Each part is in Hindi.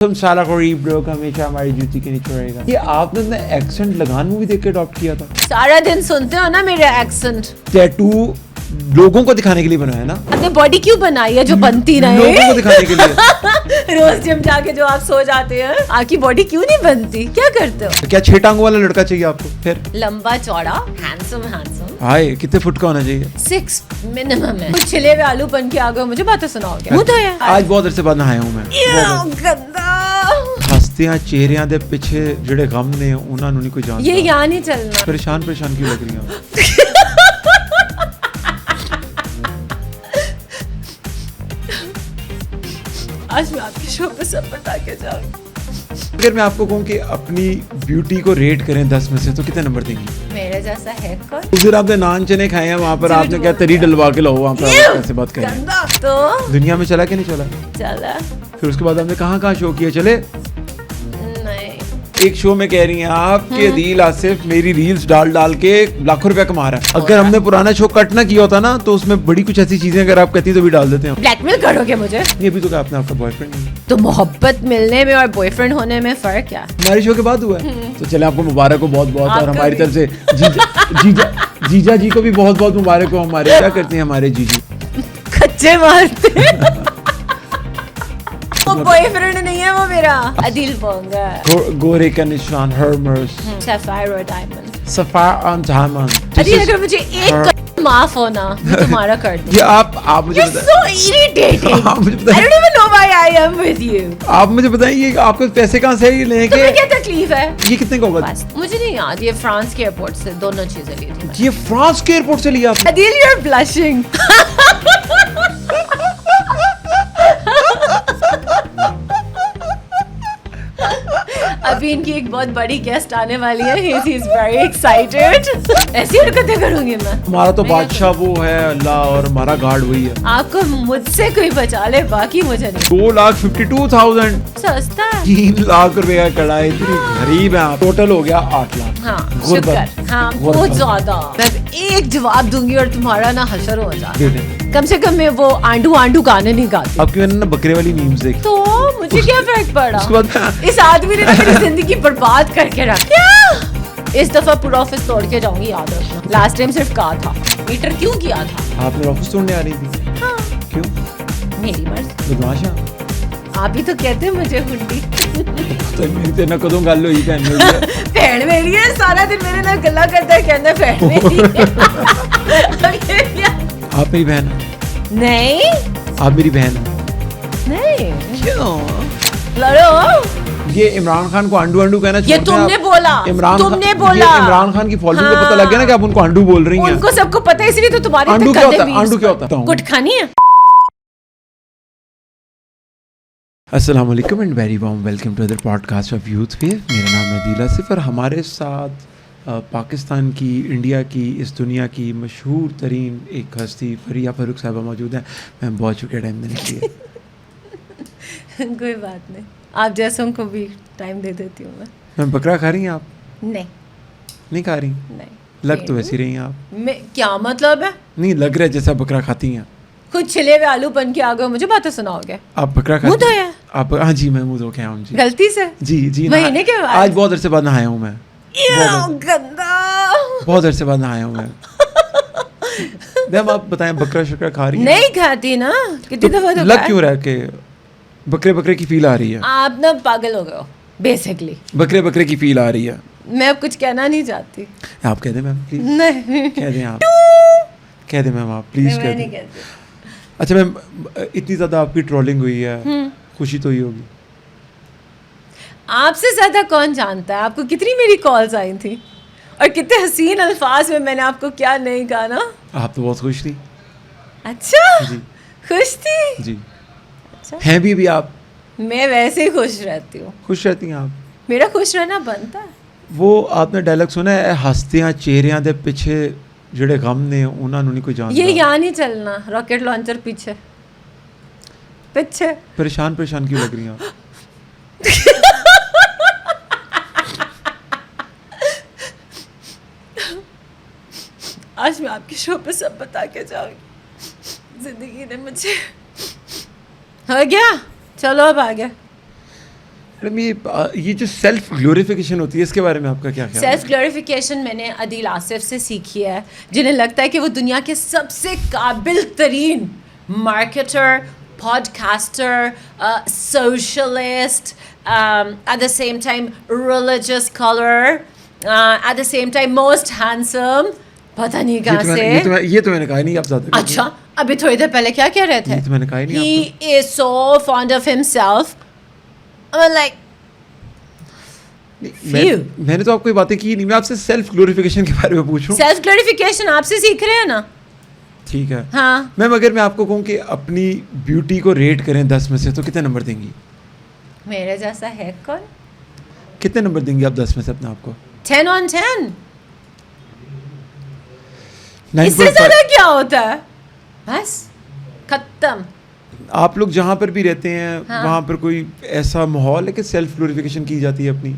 तुम साला गरीब लोग हमेशा हमारी जूती के नीचे रहेगा। ये आपने अपना एक्सेंट लगान मूवी देख के अडॉप्ट किया था? सारा दिन सुनते हो ना मेरे एक्सेंट। टैटू लोगों को दिखाने के लिए बनाया ना? अपने बॉडी क्यों बनाई है जो बनती रहे? लोगों को दिखाने के लिए। रोज जिम जाके जो आप सो जाते हैं, आपकी बॉडी क्यों नहीं बनती? क्या करते हो? तो क्या 6 टांगों वाला लड़का चाहिए आपको? फिर लंबा चौड़ा हैंडसम हाय कितने फुट का होना चाहिए? 6 मिनिमम है। कुछ छिले हुए आलू बन के आ गए, मुझे बातें सुनाओगे? मुंह धोया आज बहुत अरसे बाद नहाया हूं मैं। गंदा। हस्तियां चेहरियां दे पीछे ਜਿਹੜੇ गम ने ਉਹਨਾਂ ਨੂੰ ਨਹੀਂ ਕੋਈ ਜਾਣਦਾ। ये यहाँ नहीं चलना। परेशान क्यों लग रही हो? आज मैं आपके शो पे सब बता के जाऊंगी। अगर मैं आपको कहूं कि अपनी ब्यूटी को रेट करें 10 में से तो कितने नंबर देंगी? मेरे जैसा है कौन? उस दिन आपने नान चने खाए हैं, वहाँ पर आपने क्या तरी डलवा के लाओ, वहाँ पर आप कैसे बात करें? गंदा। तो दुनिया में चला कि नहीं चला? चला। फिर उसके बाद आपने कहाँ शो किए? चले नहीं। एक शो में कह रही हैं आप कि अदील आसिफ मेरी रील्स डाल के लाखों रुपया कमा रहा है। अगर हमने पुराना शो कट ना किया होता ना तो उसमें बड़ी कुछ ऐसी चीजें अगर आप कहती तो भी डाल देते हैं। ब्लैकमेल करोगे मुझे? ये भी तो कहा आपने आपका बॉयफ्रेंड नहीं है। तो मोहब्बत मिलने में और बॉयफ्रेंड होने में फर्क क्या? हमारे शो के बाद हुआ है तो चले आपको मुबारक हो बहुत बहुत, और आपका हमारी भी। तरफ से जीजा जी को भी बहुत बहुत मुबारक हो। हमारे क्या करते हैं हमारे जीजी? कच्चे मारते। वो बॉयफ्रेंड नहीं है, वो मेरा अदिल पोंगा। गोरे का निशान हर्मर्स सफायर और diamond. Sapphire on diamond. Adil अगर मुझे एक माफ होना मैं तुम्हारा कर दूं। ये आप मुझे You're so irritating. आप मुझे I बताइए, don't even know why I am with you. आप मुझे बताइए आपको पैसे कहाँ से लेने के? तुम्हें क्या तकलीफ है? ये कितने का होगा? बस मुझे नहीं याद, ये फ्रांस के एयरपोर्ट से दोनों चीजें ली थी। ये फ्रांस के एयरपोर्ट से लिया आपने? Adil you're blushing. अभी इनकी एक बहुत बड़ी गेस्ट आने वाली है। He is very excited. ऐसी हरकतें करूंगी मैं। हमारा तो बादशाह वो है अल्लाह और हमारा गार्ड वही है। आपको मुझसे कोई बचा ले, बाकी मुझे नहीं। 2,52,000 सस्ता है। 3 लाख रुपए का कड़ाई। इतनी गरीब है आप। टोटल हो गया 8 लाख। हाँ गुरबत। शुक्र। हाँ गुरबत। बहुत ज्यादा। मैं एक जवाब दूंगी और तुम्हारा ना हशर हो जाए। दे दे। कम से कम मैं वो आंडू गाने नहीं गाती। आपकी मैंने ना बकरे वाली मीम्स देखी। तो मुझे क्या फर्क पड़ा? उसके बाद इस आदमी ने मेरी जिंदगी बर्बाद करके रखा। इस दफा पूरा ऑफिस तोड़ के जाऊंगी, याद रखना। लास्ट टाइम सिर्फ कहा था। मीटर क्यों किया था? आप मेरा ऑफिस तोड़ने आ रही थी? हाँ क्यों? मेरी मर्जी। बदमाशा। आप ही तो कहते हैं मुझे हुंडी। तो मेरी तेरे ना कदों गल हुई भैन मेरी। भैन मेरी है, सारा दिन मेरे ਨਾਲ गल्ला करता है, कहता है भैन मेरी है। आप मेरी बहन हैं? नहीं आप मेरी बहन हैं? नहीं क्यों? लड़ो। ये इमरान खान को अंडू कहना ये छोड़ दें तुमने आप। बोला। इमरान तुमने खान- बोला। ये इमरान खान की फॉलोइंग को पता लग गया ना कि आप उनको अंडू बोल रही हैं। उनको सबको पता है, इसलिए तो तुम्हारी अंडू तक क्या कदे होता है? memes अंडू क्या पर। होता है? कुछ खानी है? अस्सलाम वालेकुम and very warm welcome to other podcast of Youth Wave. मेरा नाम है अदील आसिफ और हमारे साथ पाकिस्तान की, इंडिया की, इस दुनिया की मशहूर तरीन एक हस्ती फरिया फ़ारूक साहबा मौजूद हैं। मैं बहुत शुक्रिया टाइम देने के लिए। कोई बात नहीं, आप जैसों को भी टाइम दे देती हूँ मैं। मैम बकरा खा रही हैं आप? नहीं नहीं खा रही? नहीं। लग तो वैसी रही हैं आप। मैं क्या मतलब है? नहीं लग रहा है जैसा बकरा खाती हैं। कुछ छिले हुए आलू बन के आ गए, मुझे बातें सुनाओगे? आप बकरा मुंह खाती धोया? आप? हाँ जी मैं मुंह धो के आया हूँ जी। गलती से? जी महीने के बाद? आज बहुत अरसे बाद नहाया हूँ मैं। गंदा। बहुत अरसे बाद नहाया हूँ मैं। मैम आप बताएं बकरा शकरा खा रही हैं? नहीं खाती ना, कितनी दफा तो लग खाया। क्यों रहा है कि बकरे की फील आ रही है? आप ना पागल हो गए हो बेसिकली। बकरे की फील आ रही है। मैं अब कुछ कहना नहीं चाहती। आप कह दें मैम प्लीज। नहीं कह दें आप। कह दें मैम आप प्लीज कह मैं नहीं दें। कहती। अच्छा मैम इतनी ज़्यादा आपकी ट्रोलिंग हुई है, खुशी तो ही होगी। आपसे ज्यादा कौन जानता है आपको कितनी मेरी कॉल्स आई थी और कितने हसीन अल्फाज में मैंने आपको क्या नहीं कहा ना। आप तो बहुत खुश थी। अच्छा जी खुश थी? जी। अच्छा हैं भी आप? मैं वैसे ही खुश रहती हूँ। खुश रहती हैं आप? मेरा खुश रहना बनता है। वो आपने डायलॉग सुना है, हस्तियां चेहरियां दे पीछे ਜਿਹੜੇ गम ने ਉਹਨਾਂ ਨੂੰ नहीं कोई जानता। ये यहाँ नहीं चलना। रॉकेट लॉन्चर पीछे पीछे। परेशान क्यों लग रही हैं आप? आज मैं आपके शो पे सब बता के जाऊंगी। जिंदगी ने मुझे हो गया। चलो अब आ गया। मैडम ये जो सेल्फ ग्लोरिफिकेशन होती है इसके बारे में आपका क्या ख्याल है? सेल्फ ग्लोरिफिकेशन मैंने अदील आसिफ से सीखी है, जिन्हें लगता है कि वो दुनिया के सबसे काबिल तरीन marketer, podcaster, socialist, at the same time religious scholar, at the same time most handsome. पता नहीं कहाँ से। ये तो मैंने कहा नहीं, आप ज़्यादा। अच्छा, अभी थोड़ी देर पहले क्या कह रहे थे? ये तो मैंने कहा ही नहीं। He is so fond of himself. I'm like, मैंने तो आपको ये बातें की नहीं, मैं आपसे सेल्फ ग्लोरिफिकेशन के बारे में पूछ रहा हूँ। सेल्फ ग्लोरिफिकेशन आपसे सीख रहे हैं ना? ठीक है। हाँ। मैम अगर मैं आपको कहूँ कि अपनी ब्यूटी को रेट करें 10 में से तो कितने नंबर देंगी? मेरे जैसा है कौन? कितने नंबर देंगी आप 10 में से अपने आप को? 10 on 10। 9.5। इससे ज्यादा क्या होता है? बस खत्म। आप लोग जहाँ पर भी रहते हैं हाँ। वहाँ पर कोई ऐसा माहौल है कि सेल्फ ग्लोरिफिकेशन की जाती है अपनी?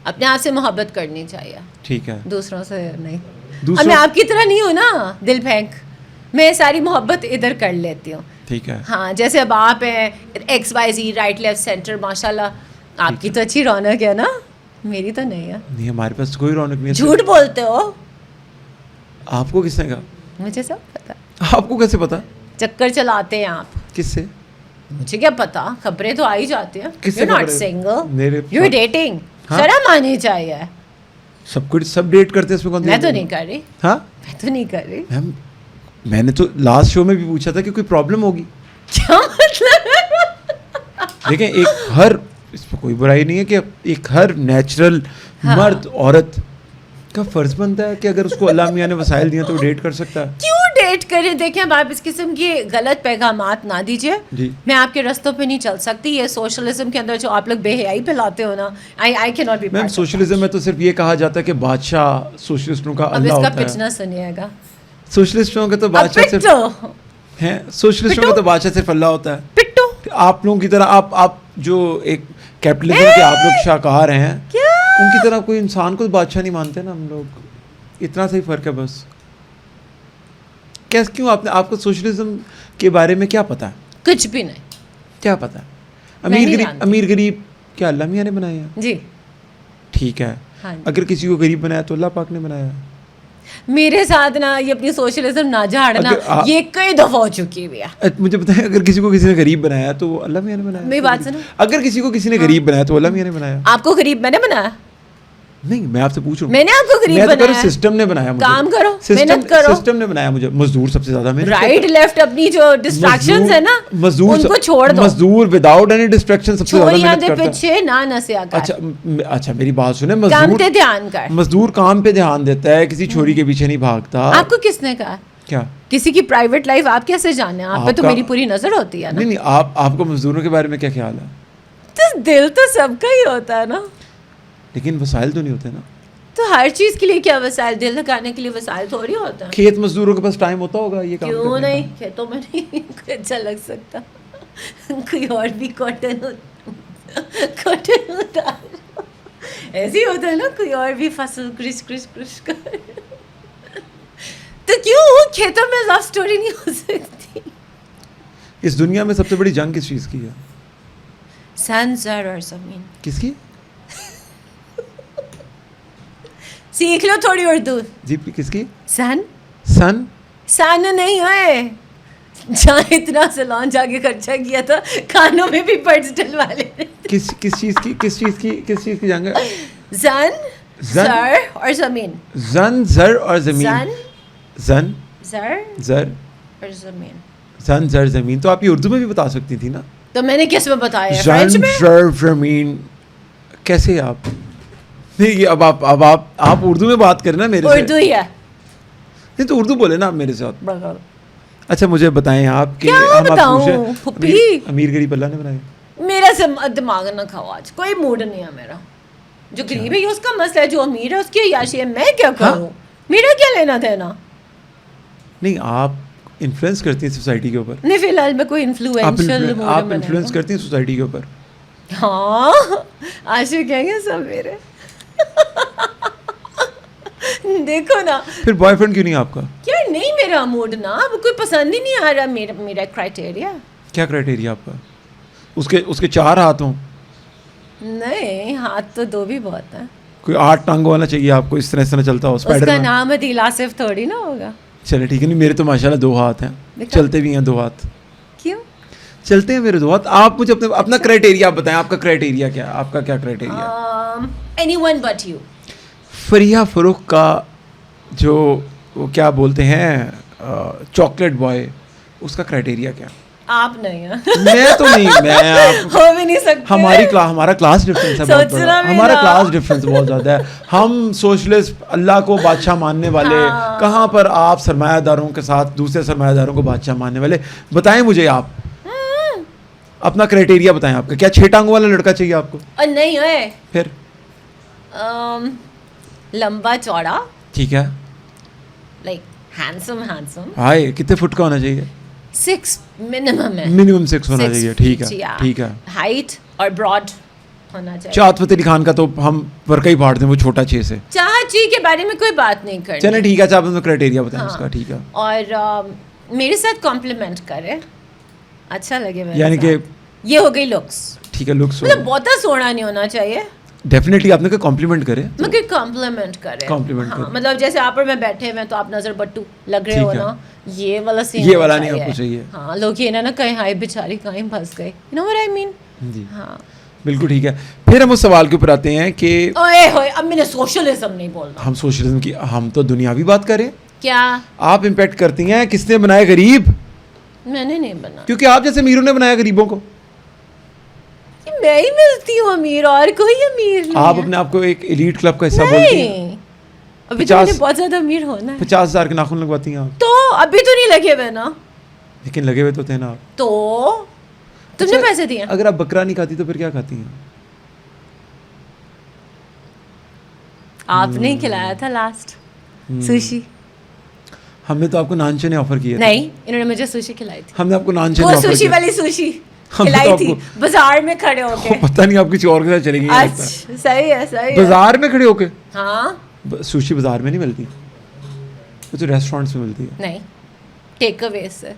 अपने आप से मोहब्बत करनी चाहिए, ठीक है। दूसरों से नहीं। दूसरों- अब मैं आपकी तरह नहीं हूँ ना दिल फेंक, मैं सारी मोहब्बत इधर कर लेती हूँ। ठीक है। हाँ, जैसे अब आप हैं XYZ राइट लेफ्ट सेंटर, माशाल्लाह आपकी तो अच्छी रौनक है ना, मेरी तो नहीं है। नहीं, हमारे पास कोई रौनक नहीं है। झूठ बोलते हो। आपको किसने कहा? मुझे सब पता। आपको कैसे पता? चक्कर चलाते हैं आप। किससे? मुझे क्या पता, खबरें तो आ ही जाती हैं। किससे You're not खबरें? single, मेरे you're साथ- dating। हाँ? शर्म आनी चाहिए। सब कुछ सब डेट करते हैं, इसमें कौन सी मैं तो बात नहीं कर रही, हाँ मैं तो नहीं कर रही। मैम, मैंने तो लास्ट शो में भी पूछा था कि कोई प्रॉब्लम होगी। क्या मतलब? देखें, एक हर, इसमें कोई बुराई नहीं है कि एक हर नेचुरल हाँ। मर्द औरत का फर्ज बनता है कि अगर उसको अल्लाह मियाँ ने वसाइल दिए तो वो डेट कर सकता है। क्यों डेट करें? देखें, अब आप इस किस्म के गलत पैगामात ना दीजिए। जी। मैं आपके रास्तों पे नहीं चल सकती। ये सोशलिज्म के अंदर जो आप लोग बेहयाई फैलाते हो ना, I can not be. Ma'am, socialism में तो सिर्फ ये कहा जाता है कि बादशाह सोशलिस्टों का अब अल्लाह इसका होता है। पिटना सुनिएगा। सोशलिस्टों का तो अब बादशाह सिर्फ पिटो, हैं, सोशलिस्टों का पिटो। तो बादशाह सिर्फ अल्लाह होता है। पिटो। आप लोगों की तरह आप जो एक कैपिटलिज्म के आप लोग शाहकार हैं, क्या? उनकी तरह कोई इंसान को बादशाह नहीं मानते ना हम लोग। इतना सही फ़र्क है बस। क्यों आपको सोशलिज्म के बारे में क्या पता है? कुछ भी नहीं। क्या पता है? नहीं जानती। अमीर गरीब क्या अल्लाह मियाँ ने बनाए हैं? जी। ठीक है। हाँ जी। अगर किसी को गरीब बनाया तो अल्लाह पाक ने बनाया है। मेरे साथ ना ये अपनी सोशलिज्म ना झाड़ना, ये कई दफा हो चुकी हुई है। मुझे बताएं, अगर किसी को किसी ने गरीब बनाया तो अल्लाह मियाँ ने बनाया। मेरी बात सुनो। अगर किसी को किसी ने गरीब बनाया तो अल्लाह मियाँ ने बनाया। आपको गरीब मैंने बनाया? नहीं, मैं आपसे पूछ रहा हूँ। मैंने आपको गरीब मैं तो कह रहा बनाया? हूँ सिस्टम ने बनाया मुझे। काम करो, सिस्टम- मेहनत करो। सिस्टम ने बनाया मुझे। मजदूर सबसे ज्यादा मेहनत राइट करता लेफ्ट अपनी जो डिस्ट्रैक्शंस है ना, मजदूर उनको छोड़ दो। मजदूर विदाउट एनी डिस्ट्रैक्शन सबसे ज्यादा छोरियां मेहनत दे करता है। पीछे ना नसिया कर। अच्छा मेरी बात सुने। काम पे ध्यान कर। मजदूर काम पे ध्यान देता है, किसी छोरी के पीछे नहीं भागता। आपको किसने कहा? क्या? किसी की प्राइवेट लाइफ आप कैसे जाने? आप पे तो आपका- मेरी पूरी नजर होती है ना। नहीं, आपको मजदूरों के बारे में क्या ख्याल है? तो दिल तो सबका ही होता है ना। लेकिन वसाइल तो नहीं होते ना। तो हर चीज के लिए क्या वसाइल? दिल लगाने के लिए वसाइल थोड़ी होता है। खेत मजदूरों के पास टाइम होता होगा ये काम क्यों करने नहीं? का? खेतों में नहीं अच्छा लग सकता। कोई और भी कॉटन उतार, ऐसे ही होता है ना, कोई और भी फसल कृष कर। तो क्यों खेतों में लव स्टोरी नहीं हो सकती? इस दुनिया में सबसे बड़ी जंग किस चीज़ की है? सन, जर और जमीन। किसकी? सीख लो थोड़ी उर्दू। जी, किसकी? सन सन? सन नहीं है। जहाँ इतना सलान जाके खर्चा किया था, कानों में भी पर्स डलवा ले। किस चीज़ की जंग है? जन, जर और जमीन। जन, जर और जमीन। जन, जन, जर जर और जमीन। जन, जर, जमीन। तो आप ये उर्दू में भी बता सकती थी ना? तो मैंने किस में बताया है? जन, फ्रेंच में? जर, जमीन। कैसे आप? नहीं, ये अब आप उर्दू में बात करें ना मेरे से। उर्दू ही है। नहीं तो उर्दू बोले ना आप मेरे साथ। बगल। अच्छा मुझे बताएं आप कि क्या हम आप बताऊं? पूछें, फुप्पी? अमीर गरीब अल्लाह ने बनाए। मेरा से दिमाग ना खाओ आज, कोई मूड नहीं है मेरा। जो गरीब है उसका मसला है, जो अमीर है उसकी याशी है। मैं क्या करूं? मेरा क्या लेना देना? नहीं, आप इन्फ्लुएंस करती हैं सोसाइटी के ऊपर। नहीं, फिलहाल मैं कोई इन्फ्लुएंशियल आप इन्फ्लुएंस करती हैं सोसाइटी के ऊपर। हाँ, आशिक हैं सब मेरे। देखो ना। फिर बॉयफ्रेंड क्यों नहीं आपका? यार नहीं, मेरा मूड ना अब कोई पसंद ही नहीं आ रहा। मेरा क्राइटेरिया। क्या क्राइटेरिया आपका? उसके 4 हाथ हों, नहीं, हाथ तो दो भी बहुत है। कोई 8 टांगों वाला चाहिए आपको, इस तरह चलता हो उसका स्पाइडरमैन। नाम अदील आसिफ थोड़ी ना होगा। चले ठीक है, नहीं मेरे तो माशाल्लाह 2 हाथ हैं, दिखा। चलते भी हैं 2 हाथ, क्यों? चलते हैं मेरे 2 हाथ। आप मुझे अपना क्राइटेरिया आप बताएं, आपका क्राइटेरिया क्या है, आपका क्या criteria? Anyone but you. Faria Farooq का जो वो क्या बोलते हैं चॉकलेट बॉय, उसका क्राइटेरिया क्या? आप नहीं है। मैं तो नहीं, मैं आप हो भी नहीं सकते। हमारा क्लास डिफरेंस है बहुत सोचना बड़ा, भी हमारा ना। क्लास डिफरेंस बहुत ज़्यादा है। हम सोशलिस्ट, अल्लाह को बादशाह मानने वाले, हाँ। कहाँ पर आप सरमायादारों के साथ दूसरे सरमायादारों को बादशाह मानने वाले। बताएं मुझे आप अपना क्राइटेरिया बताएं, आपका क्या 6 टांगों वाला लड़का चाहिए आपको? और नहीं है फिर लंबा चौड़ा, ठीक है, लाइक हैंडसम हाय कितने फुट का होना चाहिए? 6 मिनिमम है। मिनिमम 6 होना 6 चाहिए, ठीक है feet, yeah. ठीक है। हाइट और ब्रॉड होना चाहिए। चाहत फतेह अली खान का तो हम पर का ही फाड़ दें, वो छोटा 6 से। चाहत जी के बारे में कोई बात नहीं करनी। चलें ठीक है, अच्छा आप अपना क्राइटेरिया बताएं हाँ। उसका, ठीक है। और मेरे साथ कॉम्प्लीमेंट करे, अच्छा लगे मेरे यानी कि साथ। ये हो गई लुक्स, ठीक है, लुक्स मतलब बहुता सोना नहीं होना चाहिए, डेफिनेटली आपने कोई कॉम्प्लीमेंट करे तो, मगर कॉम्प्लीमेंट करे। Compliment हाँ, करे। मतलब जैसे आप और मैं बैठे हुए हैं तो आप नजर बट्टू लग रहे ठीक हो है। ना, ये वाला सीन ये वाला नहीं आपको चाहिए। हाँ, लोग ये ना कहीं हाय बेचारी कहीं फंस गए, you know what I mean. जी हाँ, बिल्कुल ठीक है। फिर हम उस सवाल के ऊपर आते हैं कि ओए होए, अब मैंने सोशलिज्म नहीं बोलना। हम सोशलिज्म की, हम तो दुनियावी बात करें। क्या? आप इम्पैक्ट करती हैं किसने बनाया गरीब, मैंने नहीं बना, क्योंकि आप जैसे अमीरों ने बनाया गरीबों को। कि मैं ही मिलती हूँ अमीर, और कोई अमीर नहीं आप है। अपने आप को एक एलीट क्लब का हिस्सा बोलती हैं। नहीं, अभी तो 50 मुझे बहुत ज्यादा अमीर होना है। 50,000 के नाखून लगवाती हैं आप, तो अभी तो नहीं लगे हुए ना, लेकिन लगे हुए तो थे ना आप। तो तुमने अच्छा, पैसे दिए? अगर आप बकरा नहीं खाती तो फिर क्या खाती हैं? आपने ही खिलाया था लास्ट सुशी। हमने तो आपको नान चने ऑफर किए थे। नहीं, इन्होंने मुझे सुशी खिलाई थी, हमने आपको नान चने वो ऑफर सुशी किए। वाली सुशी हमने खिलाई तो थी आपको- बाजार में खड़े होके। पता नहीं आप किसी और के साथ चली गई हैं लगता है। अच्छा, सही है सही है। बाजार में खड़े होके हाँ, सुशी बाजार में नहीं मिलती, वो तो रेस्टोरेंट्स में मिलती है। नहीं, टेक अवे से।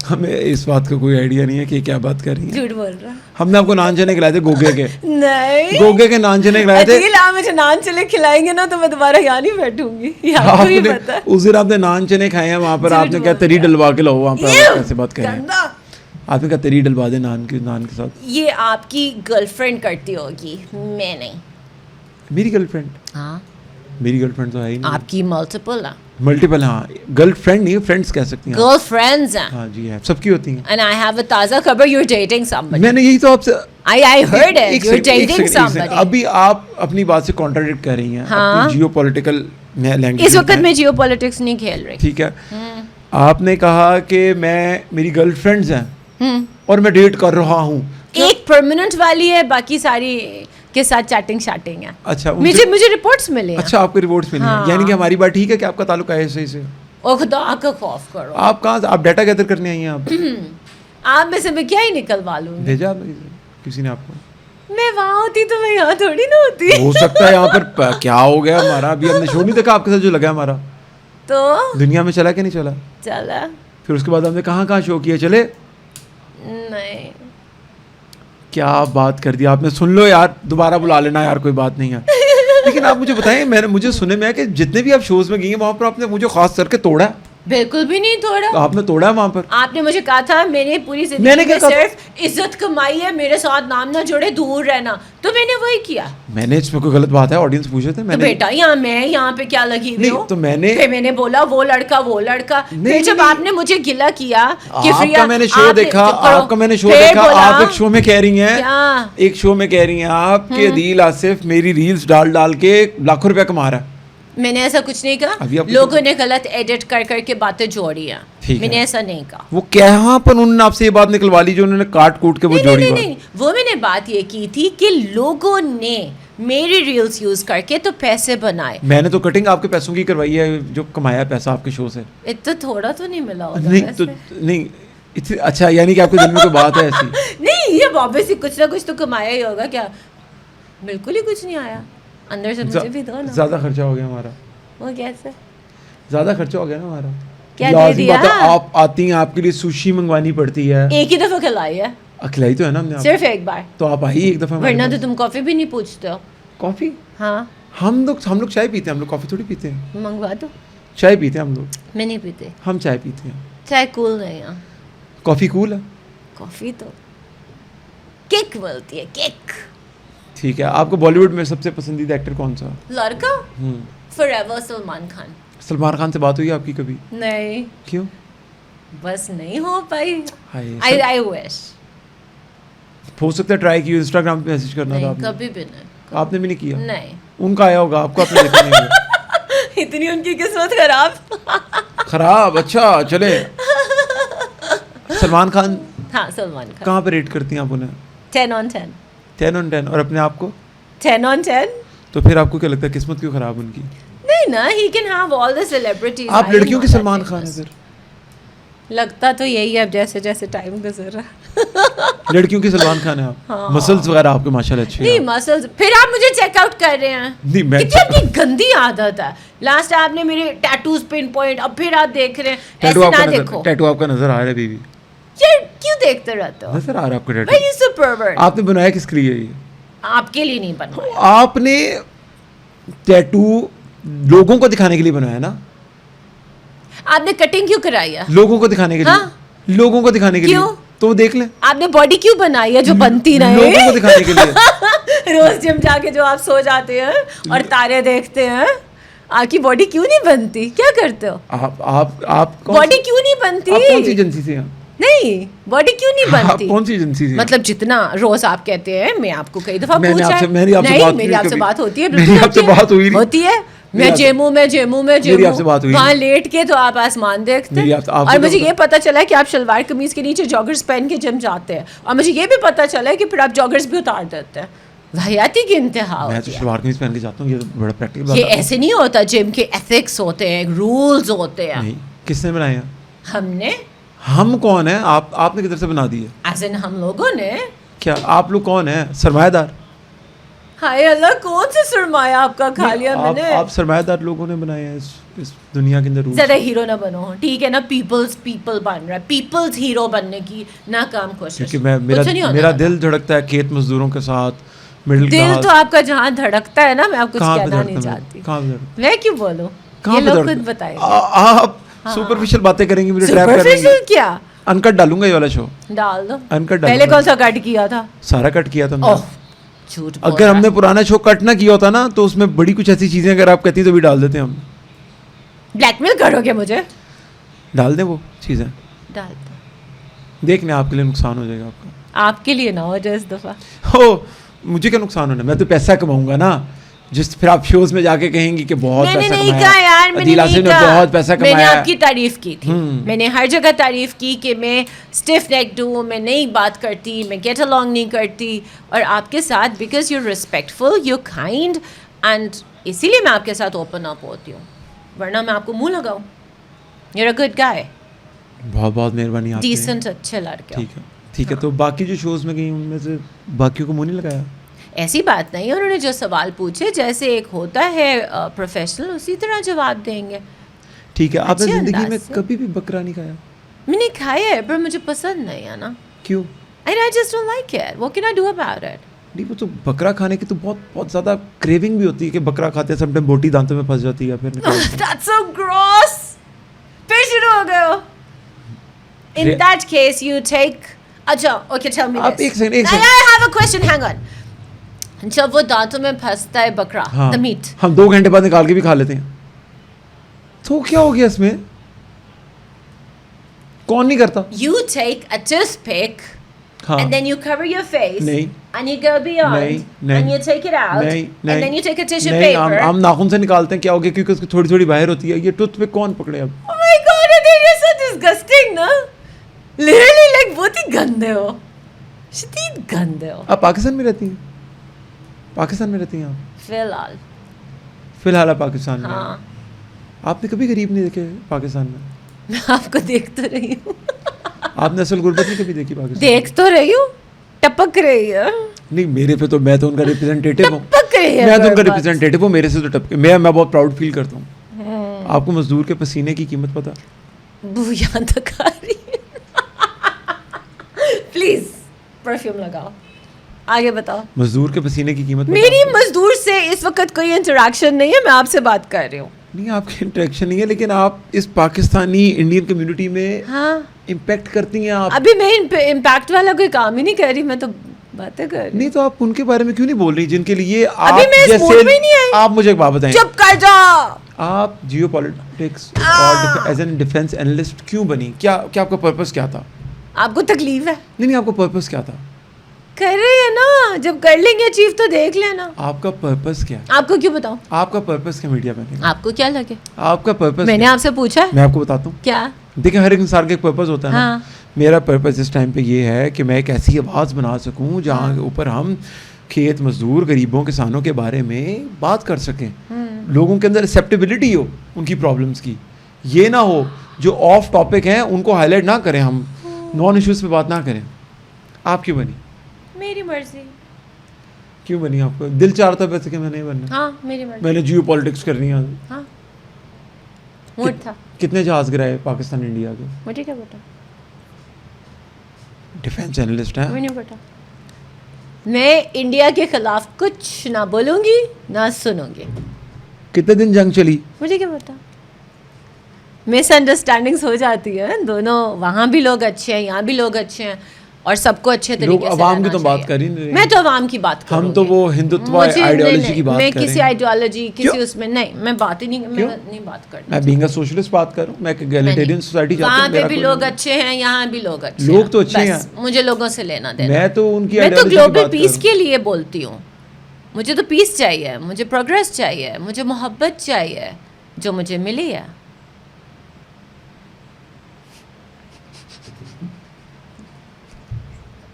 हमें इस बात का कोई आइडिया नहीं है कि क्या बात कर रही है। झूठ बोल रहा। हमने आपको नान चने खिलाए थे गोगे के, नहीं, गोगे के नान चने खिलाए थे। अदील, आप मुझे नान चले खिलाएंगे ना तो मैं दोबारा यहाँ नहीं बैठूंगी, ये आपको भी आपने पता है। उस दिन आपने नान चने खाए हैं वहाँ पर, झूठ आपने क्या बोल तरी रहा। डलवा के लाओ वहाँ पर, आप Ew, कैसे बात कर रहे हैं? गंदा। आपने क्या तरी डलवा दे नान के साथ? ये आपकी गर्लफ्रेंड करती होगी, मैं नहीं। मेरी गर्लफ्रेंड? हाँ, मेरी गर्लफ्रेंड तो है ही नहीं। आपकी मल्टीपल है, मल्टीपल, हाँ, गर्लफ्रेंड नहीं, फ्रेंड्स कह सकती हैं आप। गर्लफ्रेंड्स हैं। हाँ जी है, सबकी होती हैं। And I have a ताज़ा खबर, you're dating somebody. मैंने यही तो आपसे I heard it. एक You're सेकंड, एक dating सेकंड, एक सेकंड। somebody. अभी आप अपनी बात से कॉन्ट्राडिक्ट कर रही हैं, हाँ। अपनी जियोपॉलिटिकल लैंग्वेज इस वक्त मैं जियोपॉलिटिक्स नहीं खेल रही। ठीक है। आपने कहा कि मेरी गर्लफ्रेंड्स हैं और मैं डेट कर रहा हूँ। एक परमानेंट वाली है, बाकी सारी के साथ चैटिंग शैटिंग है। अच्छा, मुझे रिपोर्ट्स मिले हैं। अच्छा, आपके रिपोर्ट्स मिली हैं। हाँ। यानी कि हमारी बात ठीक है कि आपका ताल्लुक ऐसे से। ओ खुदा का खौफ करो। आप कहाँ से, आप डाटा गैदर करने आई हैं आप? आप में से मैं क्या ही निकलवा लूंगी। भेजा आपने किसी ने आपको? मैं वहाँ होती तो मैं यहाँ थोड़ी ना होती। हो सकता है यहाँ पर क्या हो गया हमारा, अभी हमने शो नहीं देखा आपके साथ जो लगा है हमारा, तो दुनिया में चला कि नहीं चला? चला फिर उसके बाद हमने कहाँ शो किया, चले? नहीं, क्या बात कर दी आपने, सुन लो यार, दोबारा बुला लेना यार, कोई बात नहीं है। लेकिन आप मुझे बताएं, मुझे सुने में है कि जितने भी आप शोज में गई हैं वहाँ पर आपने मुझे खास करके तोड़ा है। बिल्कुल भी नहीं थोड़ा। तो आपने तोड़ा है वहाँ पर। आपने मुझे कहा था मैंने पूरी जिंदगी मैंने क्या में कहा? सिर्फ इज्जत कमाई है, मेरे साथ नाम ना जोड़े, दूर रहना, तो मैंने वही किया। मैंने इसमें कोई गलत बात है? ऑडियंस पूछे थे तो मैंने। बेटा यहाँ पे क्या लगी हुई नहीं, हो? तो मैंने बोला वो लड़का नहीं, फिर जब नहीं। आपने मुझे गिला किया कि आपका मैंने शो देखा, आपका मैंने शो देखा, आप एक शो में कह रही हैं, क्या? एक शो में कह रही हैं आप कि अदील आसिफ मेरी रील्स डाल के लाखों रुपया कमा रहा है। मैंने ऐसा कुछ नहीं अभी कहा, आप लोगों ने गलत एडिट कर के बातें जोड़ी हैं, ठीक है। मैंने ऐसा नहीं कहा। वो कहाँ पर उन्होंने आपसे ये बात निकलवा ली जो उन्होंने काट कूट के वो नहीं, जोड़ी नहीं, बात? नहीं, वो मैंने बात ये की थी कि लोगों ने मेरी रील्स यूज करके तो पैसे बनाए। मैंने तो कटिंग आपके पैसों की करवाई है, जो कमाया है पैसा आपके शो से। इतना थोड़ा तो नहीं मिला होगा नहीं वैसे। तो नहीं इतनी, अच्छा, यानी कि आपके दिल में कोई बात है ऐसी? नहीं, ये ऑब्वियसली कुछ ना कुछ तो कमाया ही होगा। क्या बिल्कुल ही कुछ नहीं आया अंदर से? मुझे भी दो ना। ज्यादा खर्चा हो गया हमारा, वो कैसे? ज्यादा खर्चा हो गया ना हमारा। क्या दे लाज़िम दिया? बात है, आप आती हैं, आपके लिए सुशी मंगवानी पड़ती है। एक ही दफा खिलाई है। खिलाई तो है ना हमने सिर्फ एक बार, तो आप आई एक दफ़ा वरना तो तुम कॉफी भी नहीं पूछते हो। कॉफ़ी हाँ, हम लोग चाय पीते हैं, हम लोग कॉफ़ी थोड़ी पीते हैं। मंगवा दो। चाय पीते हैं हम लोग, मैं नहीं पीते हम चाय पीते हैं। चाय, कूल नहीं है। कॉफ़ी कूल है। कॉफी तो किक मिलती है, किक। ठीक है, आपको बॉलीवुड में सबसे पसंदीदा एक्टर कौन सा? लड़का फॉरएवर सलमान खान। सलमान खान से बात हुई आपकी कभी? नहीं, क्यों? बस नहीं हो पाई। हाय आई विश। हो सकता है ट्राई किया, इंस्टाग्राम पे मैसेज करना था नहीं, आपने। कभी भी नहीं। आपने भी नहीं किया? नहीं। उनका आया होगा, आपको आपने देखा नहीं होगा। इतनी उनकी किस्मत खराब। खराब, अच्छा चले। सलमान खान हाँ, सलमान खान। कहाँ पे रेट करती हैं आप उन्हें? 10 on 10। 10 on 10। और अपने आप को? 10 on 10। तो फिर आपको क्या लगता है किस्मत क्यों खराब उनकी? नहीं ना, he can have all the celebrities। आप लड़कियों के सलमान खान है फिर? लगता तो यही है अब जैसे जैसे टाइम गुजर रहा है। लड़कियों के सलमान खान है आप? हाँ। मसल्स वगैरह आपके माशाल्लाह अच्छे नहीं हैं। मसल्स, फिर आप मुझे चेकआउट कर रहे हैं। नहीं, मैं कितनी आपकी गंदी आदत है। लास्ट आपने मेरे टैटूज पिन पॉइंट, अब फिर आप देख रहे हैं। टैटू ऐसे आपका ना नजर, देखो टैटू आपका नजर आ रहा है बीबी? यार, क्यों देखते रहते हो? नजर आ रहा है आपका Why tattoo? you so pervert? आपने बनाया किसके लिए ये? आपके लिए नहीं बनवाया। आपने टैटू लोगों को दिखाने के लिए बनाया ना? आपने कटिंग क्यों कराई है? लोगों को दिखाने के लिए। हाँ? लोगों को दिखाने के लिए। क्यों? तो वो देख लें। आपने बॉडी क्यों बनाई है जो बनती लोगों को नहीं? दिखाने के लिए। रोज जिम जाके जो आप सो जाते हैं और तारे देखते हैं, आपकी बॉडी क्यों नहीं बनती? क्या करते हो? आप बॉडी क्यों नहीं बनती? आप कौन सी एजेंसी से हैं? नहीं, बॉडी क्यों नहीं आप बनती? कौन सी एजेंसी से हैं? मतलब जितना रोज आप कहते हैं, मैं आपको कई दफा मैंने पूछा आपसे- है। मेरी आपसे नहीं, बात मेरी हुई आपसे कभी? बात होती है, मेरी बिल्कुल आपसे होती है। बात हुई नहीं। होती है। मेरी मैं आपसे- जेमू में मेरी आपसे बात हुई वहाँ नहीं। लेट के तो आप आसमान देखते मेरी हैं। आपसे- आपसे और तो मुझे पता- ये पता चला है कि आप शलवार कमीज के नीचे जॉगर्स पहन के जिम जाते हैं, और मुझे ये भी पता चला है कि फिर आप जॉगर्स भी उतार देते हैं। वाहियाती की इंतहा मैं होती तो है। शलवार कमीज पहन के जाता हूँ, ये तो बड़ा प्रैक्टिकल ये बात है। ऐसे नहीं होता, जिम के एथिक्स होते हैं, रूल्स होते हैं। नहीं, किसने बनाए हैं? हमने, हम कौन है? आपने किधर से बना दिए? एज इन हम लोगों ने। क्या आप लोग कौन है? सरमायादार? हाय अल्लाह, कौन सा सरमाया आपका खा लिया आप मैंने? सरमायादार लोगों ने बनाए हैं इस दुनिया के अंदर रूल्स। ज्यादा हीरो ना बनो, ठीक है ना? पीपल बन रहा है, पीपल्स हीरो बनने की नाकाम कोशिश। क्योंकि मैं कुछ नहीं होने मेरा वाला। दिल धड़कता है खेत मजदूरों के साथ, मिडिल दिल क्लास। तो आपका जहाँ धड़कता है ना, मैं आपको कुछ कहना नहीं चाहती। कहाँ पे धड़कता? मैं क्यों बोलूं? कहाँ ये पे लोग धड़कता? खुद बताएंगे। आप सुपरफिशियल बातें करेंगे, मुझे ट्रैप सुपरफिशियल करेंगे। क्या? अनकट डालूंगा ये वाला शो। डाल दो। अनकट पहले डालूंगा। कौन सा कट किया था? सारा कट किया था ओह, हमने। झूठ बोल अगर रहा हमने है। पुराना शो कट ना किया होता ना, तो उसमें बड़ी कुछ ऐसी चीजें अगर आप कहती तो भी डाल देते हम। ब्लैकमेल करोगे मुझे? डाल दें वो चीजें, डाल दो। देखने आपके लिए नुकसान हो जाएगा आपका। आपके लिए ना हो जाए इस दफा। हो, मुझे क्या नुकसान होना? मैं तो पैसा कमाऊंगा ना, जिस फिर आप शोज में जाके कहेंगी कि बहुत मैंने पैसा नहीं कमाया। कहा यार, मैंने अदील नहीं आसिफ ने कहा। बहुत पैसा मैंने कमाया। आपकी तारीफ की थी। हम्म। मैंने हर जगह तारीफ की कि मैं स्टिफ नेक्ड हूँ, मैं नहीं बात करती, मैं गेट अलॉन्ग नहीं करती, और आपके साथ because you respectful, you kind, and इसीलिए मैं आपके साथ ओपन अप होती हूँ, वरना मैं आपको मुंह लगाऊं। You're a good guy, बहुत बहुत मेहरबानी आपकी। decent, अच्छे लड़के हो। ठीक है, ठीक है। तो बाकी जो शोज में गई उनमें से बाकियों को मुंह नहीं लगाया? ऐसी बात नहीं है, उन्होंने जो सवाल पूछे जैसे एक होता है प्रोफेशनल, उसी तरह जवाब देंगे। ठीक है। आपने अच्छे जिंदगी अंदाज में से। कभी भी बकरा नहीं खाया? मैंने खाया है पर मुझे पसंद नहीं है ना, क्यों? and I just don't like it. What can I do about it? नहीं, वो तो बकरा खाने की तो बहुत बहुत ज्यादा क्रेविंग भी होती है कि बकरा खाते हैं, समटाइम बोटी दांतों में फंस जाती है, फिर निकालते हैं। That's so gross. फिर शुरू हो गए हो। In Re- that case, you take. अच्छा, okay, tell me आप this. एक सेकंड, एक I second. have a question. Hang on. जब वो दांतों में फंसता है बकरा, हाँ, the meat. हम 2 घंटे बाद निकाल के भी खा लेते हैं, तो क्या हो गया इसमें? कौन नहीं करता? You take a toothpick हाँ, and then you cover your face. नहीं, And you go beyond. नहीं, नहीं, and you take it out. नहीं, And नहीं, then you take a tissue नहीं, paper. हम नाखून से निकालते हैं, क्या हो गया? क्योंकि उसकी थोड़ी थोड़ी बाहर होती है। ये टूथ पे कौन पकड़े अब? Oh my god, Adil, you're so disgusting, ना? Literally, like, बहुत ही गंदे हो। शदीद गंदे हो। आप पाकिस्तान में रहती हैं? पाकिस्तान में रहती हैं आप? फिलहाल। फिलहाल आप पाकिस्तान में हैं। हाँ। आपने कभी गरीब नहीं देखे पाकिस्तान में? मैं आपको देख तो रही हूँ। आपने असल गुर्बत नहीं कभी देखी पाकिस्तान? देख तो रही हूँ, टपक रही है। नहीं, मेरे पे तो मैं तो उनका रिप्रेजेंटेटिव हूँ। टपक रही है मैं तो उनका गुर्बत। रिप्रेजेंटेटिव हूँ, मेरे से तो टपके। मैं बहुत प्राउड फील करता हूँ। आपको मजदूर के पसीने की कीमत पता? बू यहाँ तक आ रही है। प्लीज परफ्यूम लगाओ। आगे बताओ। मजदूर के पसीने की कीमत मेरी मजदूर से इस वक्त कोई इंटरेक्शन नहीं है, मैं आपसे बात कर रही हूँ। नहीं, आपकी इंटरेक्शन नहीं है, लेकिन आप इस पाकिस्तानी इंडियन कम्युनिटी में हाँ इम्पैक्ट करती हैं आप। अभी मैं इम्पैक्ट वाला कोई काम ही नहीं कर रही, मैं तो बातें कर रही। नहीं तो आप उनके बारे में क्यों नहीं बोल रही जिनके लिए आप अभी मैं इस मूड में ही नहीं आई। आप मुझे एक बात बताएं, चुप कर जाओ। आप जियो पॉलिटिक्स और एज एन डिफेंस एनालिस्ट क्यों बनी? क्या क्या आपका पर्पस क्या था? आपको तकलीफ है? नहीं, आपका पर्पस क्या था? कर रहे हैं ना, जब कर लेंगे अचीव तो देख लेना। आपका पर्पस क्या? आपको क्यों बताऊं? आपका पर्पस क्या मीडिया में? आपको क्या लगे? आपका पर्पस मैंने आपसे पूछा है? मैं आपको बताता हूँ। क्या? देखिए, हर एक इंसान का एक पर्पस होता है ना। हाँ। मेरा पर्पस इस टाइम पे ये है कि मैं एक ऐसी आवाज़ बना सकूं जहाँ ऊपर हम खेत मजदूर गरीबों किसानों के बारे में बात कर सकें, लोगों के अंदर एक्सेप्टेबिलिटी हो उनकी प्रॉब्लम्स की। ये ना हो जो ऑफ टॉपिक हैं उनको हाईलाइट ना करें, हम नॉन इश्यूज़ पे बात ना करें। आप क्यों बनी? मेरी मर्जी। क्यों बनी? आपको दिल चाहता वैसे कि मैं नहीं बनना? हाँ मेरी मर्जी। मैंने जियो पॉलिटिक्स करनी है। हाँ मूड था। कितने जहाज गिराए पाकिस्तान इंडिया के? मुझे क्या पता? डिफेंस एनालिस्ट है। मुझे नहीं पता। मैं इंडिया के खिलाफ कुछ ना बोलूंगी ना सुनूंगी। कितने दिन जंग चली? मुझे क्या पता? मिसअंडरस्टैंडिंग्स हो जाती है दोनों, वहाँ भी लोग अच्छे हैं, यहाँ भी लोग अच्छे हैं, और सबको अच्छे तरीके से अवाम की रहना तो बात चाहिए। कर ही नहीं रहे। मैं तो अवाम की बात करूंगी। हम तो वो हिंदुत्व मुझे- आइडियोलॉजी नहीं, की बात मैं कर किसी रहे हैं। आइडियोलॉजी किसी क्यों? उसमें नहीं, मैं बात ही नहीं, मैं क्यों? नहीं बात करती। मैं बीइंग अ सोशलिस्ट बात कर रहा हूँ, मैं एक एगलिटेरियन सोसाइटी चाहता वहाँ हूँ। पे मेरा भी कोई लोग नहीं। अच्छे हैं, यहाँ भी लोग अच्छे लोग हैं। तो अच्छे बस मुझे लोगों से लेना देना। मैं तो उनकी मैं तो आइडियोलॉजी की ग्लोबल बात कर पीस रहा के लिए बोलती हूँ। मुझे तो पीस चाहिए, मुझे प्रोग्रेस चाहिए, मुझे मोहब्बत चाहिए, जो मुझे मिली है।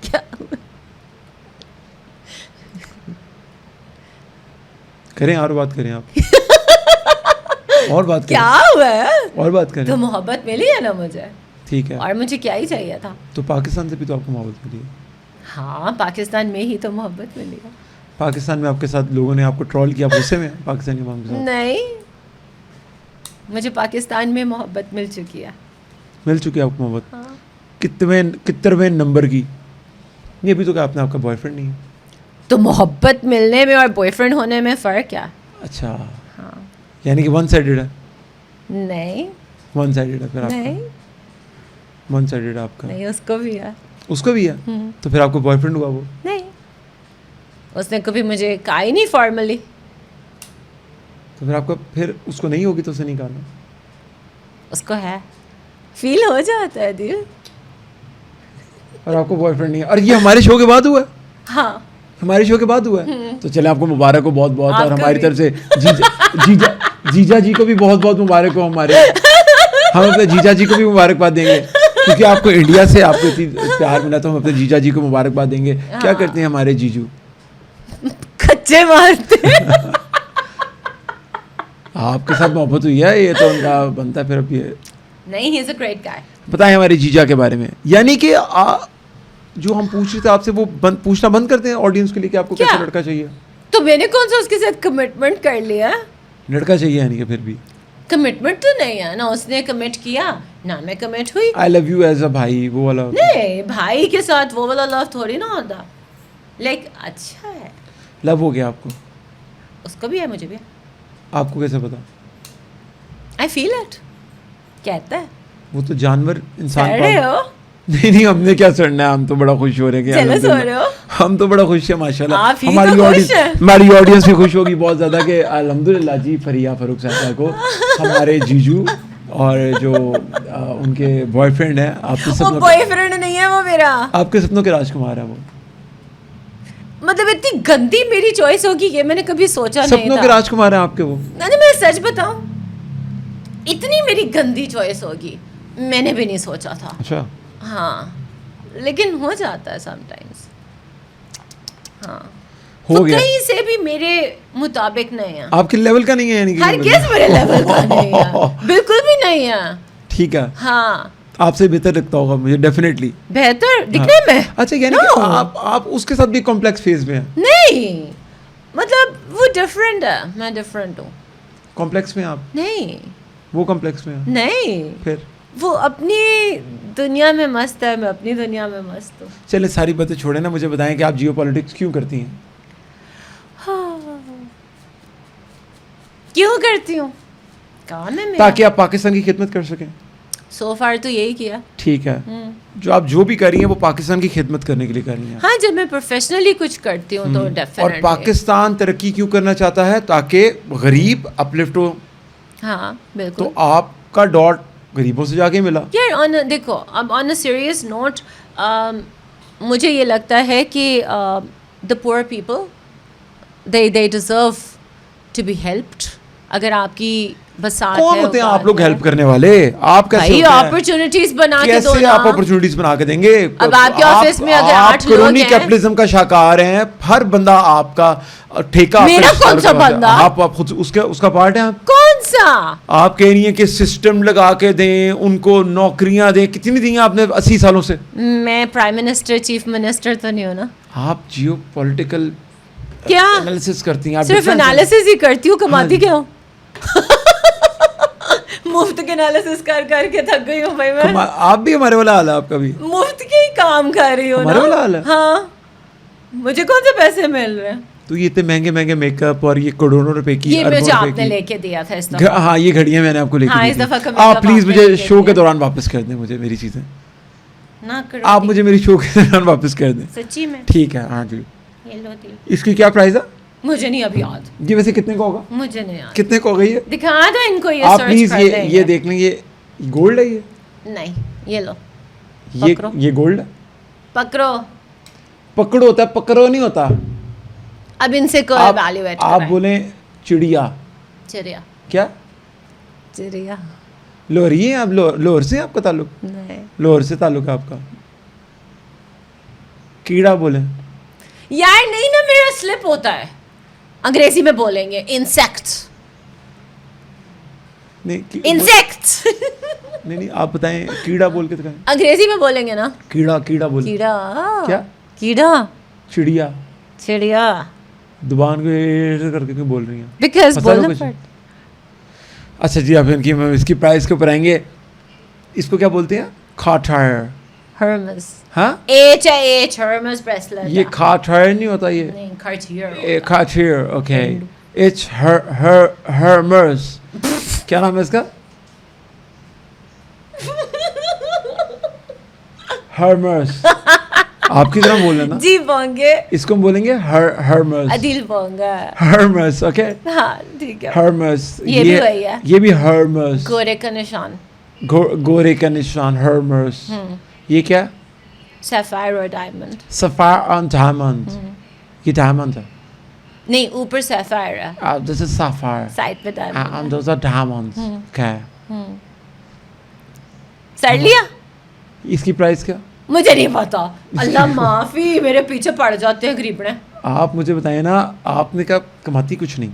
क्या करें और बात करें आप और बात करें क्या हुआ है? और बात करें। तो मोहब्बत मिली है ना मुझे, ठीक है, और मुझे क्या ही चाहिए था? तो पाकिस्तान से भी तो आपको मोहब्बत मिली है। हाँ पाकिस्तान में ही तो मोहब्बत मिली है। पाकिस्तान में आपके साथ लोगों ने आपको ट्रोल किया, आप गुस्से में हैं पाकिस्तानी अवाम के साथ? नहीं, मुझे पाकिस्तान में मोहब्बत मिल चुकी है। मिल चुकी है आपको मोहब्बत? हाँ। कितने नंबर की? ये भी तो क्या आपने, आपका बॉयफ्रेंड नहीं है? तो मोहब्बत मिलने में और बॉयफ्रेंड होने में फ़र्क क्या? अच्छा, हाँ। यानी कि वन साइडेड है? नहीं वन साइडेड है फिर आपका? नहीं वन साइडेड है आपका? नहीं, उसको भी है। उसको भी है? तो फिर आपको बॉयफ्रेंड हुआ वो? नहीं, उसने कभी मुझे कहा ही नहीं फॉर्मली। तो फिर आपका, फिर उसको नहीं होगी तो उसे नहीं कहना। उसको है, फील हो जाता है दिल। और आपको बॉयफ्रेंड नहीं है, और ये हमारे शो के बाद हुआ है? हाँ हमारे शो के बाद हुआ है? तो चले, आपको मुबारक हो बहुत बहुत, और आपको हमारी भी। तरफ से जीजा जी को भी बहुत बहुत मुबारक हो। हम अपने जीजा जी को भी मुबारकबाद देंगे, क्योंकि आपको इंडिया से आपको इतनी प्यार मिला, तो हम अपने जीजा जी को मुबारकबाद देंगे। क्या करते हैं हमारे जीजू? कच्चे मारते हैं। आपके साथ मोहब्बत हुई है, ये तो उनका बनता है फिर। अब ये नहीं, he is a great guy. बताएं हमारे जीजा के बारे में। यानी कि जो हम पूछ रहे थे आपसे, वो पूछना बंद करते हैं ऑडियंस के लिए कि आपको क्या? कैसा लड़का चाहिए? तो मैंने कौन सा उसके साथ कमिटमेंट कर लिया? लड़का चाहिए यानी कि फिर भी कमिटमेंट तो नहीं है ना, उसने कमिट किया ना मैं कमिट हुई। I love you as a भाई, वो वाला होता है। नहीं, भाई के साथ वो वाला लव थोड़ी ना होता। लाइक अच्छा है, लव हो गया आपको? उसको भी है मुझे भी है। आपको कैसे पता? आई फील इट, कहता है। वो तो जानवर इंसान सड़ रहे हो? नहीं, हमने क्या सड़ना है, हम तो बड़ा खुश हो रहे हैं कि चलो सो रहे हो? हम तो बड़ा खुश है माशाल्लाह। आप ही तो खुश हैं। हमारी ऑडियंस भी खुश होगी बहुत ज़्यादा कि अल्हम्दुलिल्लाह जी फरिया फारूक साहब को हमारे जीजू और जो उनके बॉयफ्रेंड है, आपके वो सपनों बॉयफ्रेंड नहीं है, वो मेरा आपके सपनों के राजकुमार है वो। मतलब इतनी गंदी मेरी चॉइस होगी ये मैंने कभी सोचा नहीं सपनों था। के राजकुमार है आपके वो। नहीं, मैं सच बताऊं, इतनी मेरी गंदी चॉइस होगी मैंने भी नहीं सोचा था। अच्छा, हाँ, लेकिन हो जाता है समटाइम्स। हाँ, हो तो गया। कहीं से भी मेरे मुताबिक नहीं है। आपके लेवल का नहीं है यानी कि? हर किस मेरे लेवल का नहीं है, बिल्कुल भी नहीं है। ठीक है, हाँ, आपसे बेहतर लगता होगा मुझे डेफिनेटली। बेहतर दिखने में? अच्छा, यानी कि आप उसके साथ भी कॉम्प्लेक्स फेज में हैं? नहीं, मतलब वो डिफरेंट है, मैं डिफरेंट हूँ। कॉम्प्लेक्स में आप? नहीं वो कॉम्प्लेक्स में है? नहीं, फिर वो अपनी दुनिया में मस्त है, मैं अपनी दुनिया में मस्त हूँ। चले सारी बातें छोड़े ना, मुझे बताएं कि आप जियो पॉलिटिक्स क्यों करती हैं? क्यों करती हूँ? काम है मेरा। ताकि आप पाकिस्तान की खिदमत कर सकें। सो फार तो यही किया। ठीक है, जो आप जो भी कर रही हैं वो पाकिस्तान की खिदमत करने के लिए कर रही हैं। हाँ, जब मैं प्रोफेशनली कुछ करती हूँ तो और डेफिनेटली। पाकिस्तान तरक्की क्यों करना चाहता है? ताकि गरीब अपलिफ्ट हो। हाँ बिल्कुल। तो आपका डॉट गरीबों से जाके मिला। यार देखो, अब ऑन अ सीरियस नोट, मुझे ये लगता है कि the poor people they deserve to be helped. अगर आपकी बसात कौन है, होते हैं औकात आप लोग है, हेल्प करने वाले? आप कैसे भाई होते हैं? अपॉर्चुनिटीज बना के दो कैसे ना। आप अपॉर्चुनिटीज बना के देंगे? अब आपके ऑफिस में अगर 8 लोग क्रोनी हैं, कैपिटलिज्म का शिकार हैं। हर बंदा आपका ठेका मेरा आपका कौन सा बंदा? आप खुद उसका पार्ट है। आप कौन सा? आप कह रही हैं कि सिस्टम लगा के दें, उनको नौकरियां दें। कितनी दी हैं आपने 80 सालों से? मैं प्राइम मिनिस्टर, चीफ मिनिस्टर तो नहीं हूँ ना। आप जियो पॉलिटिकल क्या एनालिसिस करती हैं? आप सिर्फ different- एनालिसिस ही करती हूँ, कमाती हाँ। क्या हूँ? मुफ्त के एनालिसिस कर करके थक गई हूँ भाई मैं। आप भी हमारे वाला हाल है आपका भी। मुफ्त के ही काम कर रही हूँ ना। हमारे वाला हाल है। हाँ, मुझे कौन से पैसे मिल रहे हैं? तो ये इतने महंगे महंगे मेकअप और ये करोड़ों रुपए की, ये अरबों मुझे रुपए आपने की- लेके दिया था इस दफा। हाँ, ये घड़ियां मैंने आपको लेके हाँ, दी इस थी। दफा का आप makeup प्लीज आपने मुझे लेके शो के दिया। दौरान वापस कर दें मुझे मेरी चीजें। ना करो। आप मुझे मेरी शो के दौरान वापस कर दें। सच्ची में? ठीक है, हाँ जी। ये लो दी। इसकी क्या प्राइस है? मुझे नहीं अभी याद। ये वैसे कितने का होगा? मुझे नहीं याद। कितने का होगा ये? दिखा दो इनको, ये आप सर्च प्लीज कर ये लेंगे। देख लें। ये गोल्ड है? ये नहीं, ये लो ये पकड़ो। ये गोल्ड है? पकड़ो। पकड़ो होता है, पकड़ो नहीं होता। अब इनसे को आप इवैल्यूएट आप बोले चिड़िया। चिड़िया। क्या चिड़िया लोहरी है आप? लोहर से आपका ताल्लुक? नहीं लोहर से ताल्लुक है आपका? कीड़ा बोले? यार, नहीं ना, मेरा स्लिप होता है। अंग्रेजी में बोलेंगे इंसेक्ट। नहीं इंसेक्ट। नहीं नहीं, आप बताएं, कीड़ा बोल के दिखाएं। अंग्रेजी में बोलेंगे ना। कीड़ा बोले। कीड़ा। क्या? कीड़ा। चिड़िया। चिड़िया। दुबान को ऐसे करके क्यों बोल रही हैं? बिकॉज मसाला बोलना कुछ? पड़ता। अच्छा जी, आप इनकी हम इसकी प्राइस के ऊपर आएंगे। इसको क्या बोलते हैं? खाटायर। हर्मस। हाँ, H हर्मस ब्रेसलेट। ये खाटायर नहीं होता ये? नहीं, कार्टियर। खाटियर, ओके। It's Hermes. क्या नाम है इसका? हर्मस। आपकी तरह बोल लेना। जी बोंगे। इसको हम बोलेंगे हर्मस। अदिल बोंगा। Hermes, okay. हाँ ठीक है। हर्मस। ये भी वही है। ये भी हर्मस। गोरे का निशान। गोरे का निशान, हर्मस। ये क्या? सैफायर और डायमंड। Sapphire on diamond. ये डायमंड है? नहीं, ऊपर सैफायर है, दिस इज सफायर साइड पे diamond. and those are diamonds. Okay. Sir लिया? इसकी प्राइस क्या? मुझे नहीं पता। अल्लाह माफी, मेरे पीछे पड़ जाते हैं गरीबने। आप मुझे बताइए ना, आपने क्या कमाती कुछ नहीं?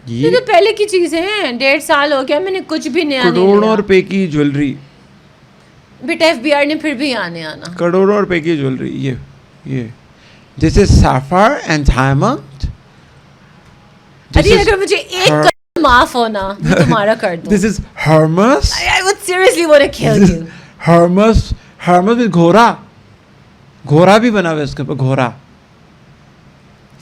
ये तो पहले की चीजें हैं। 1.5 साल हो गया, मैंने कुछ भी नया नहीं करोड़ों लिया। रुपए की ज्वेलरी। बेटा FBR ने फिर भी आने आना। करोड़ों रुपए की ज्वेलरी। ये this is sapphire and diamond. अरे अगर मुझे एक कदम माफ हो ना, मैं तुम्हारा कर दूं। This is Hermes. I would seriously want to kill you. Hermes with घोड़ा भी बना हुआ है इसके ऊपर, घोड़ा।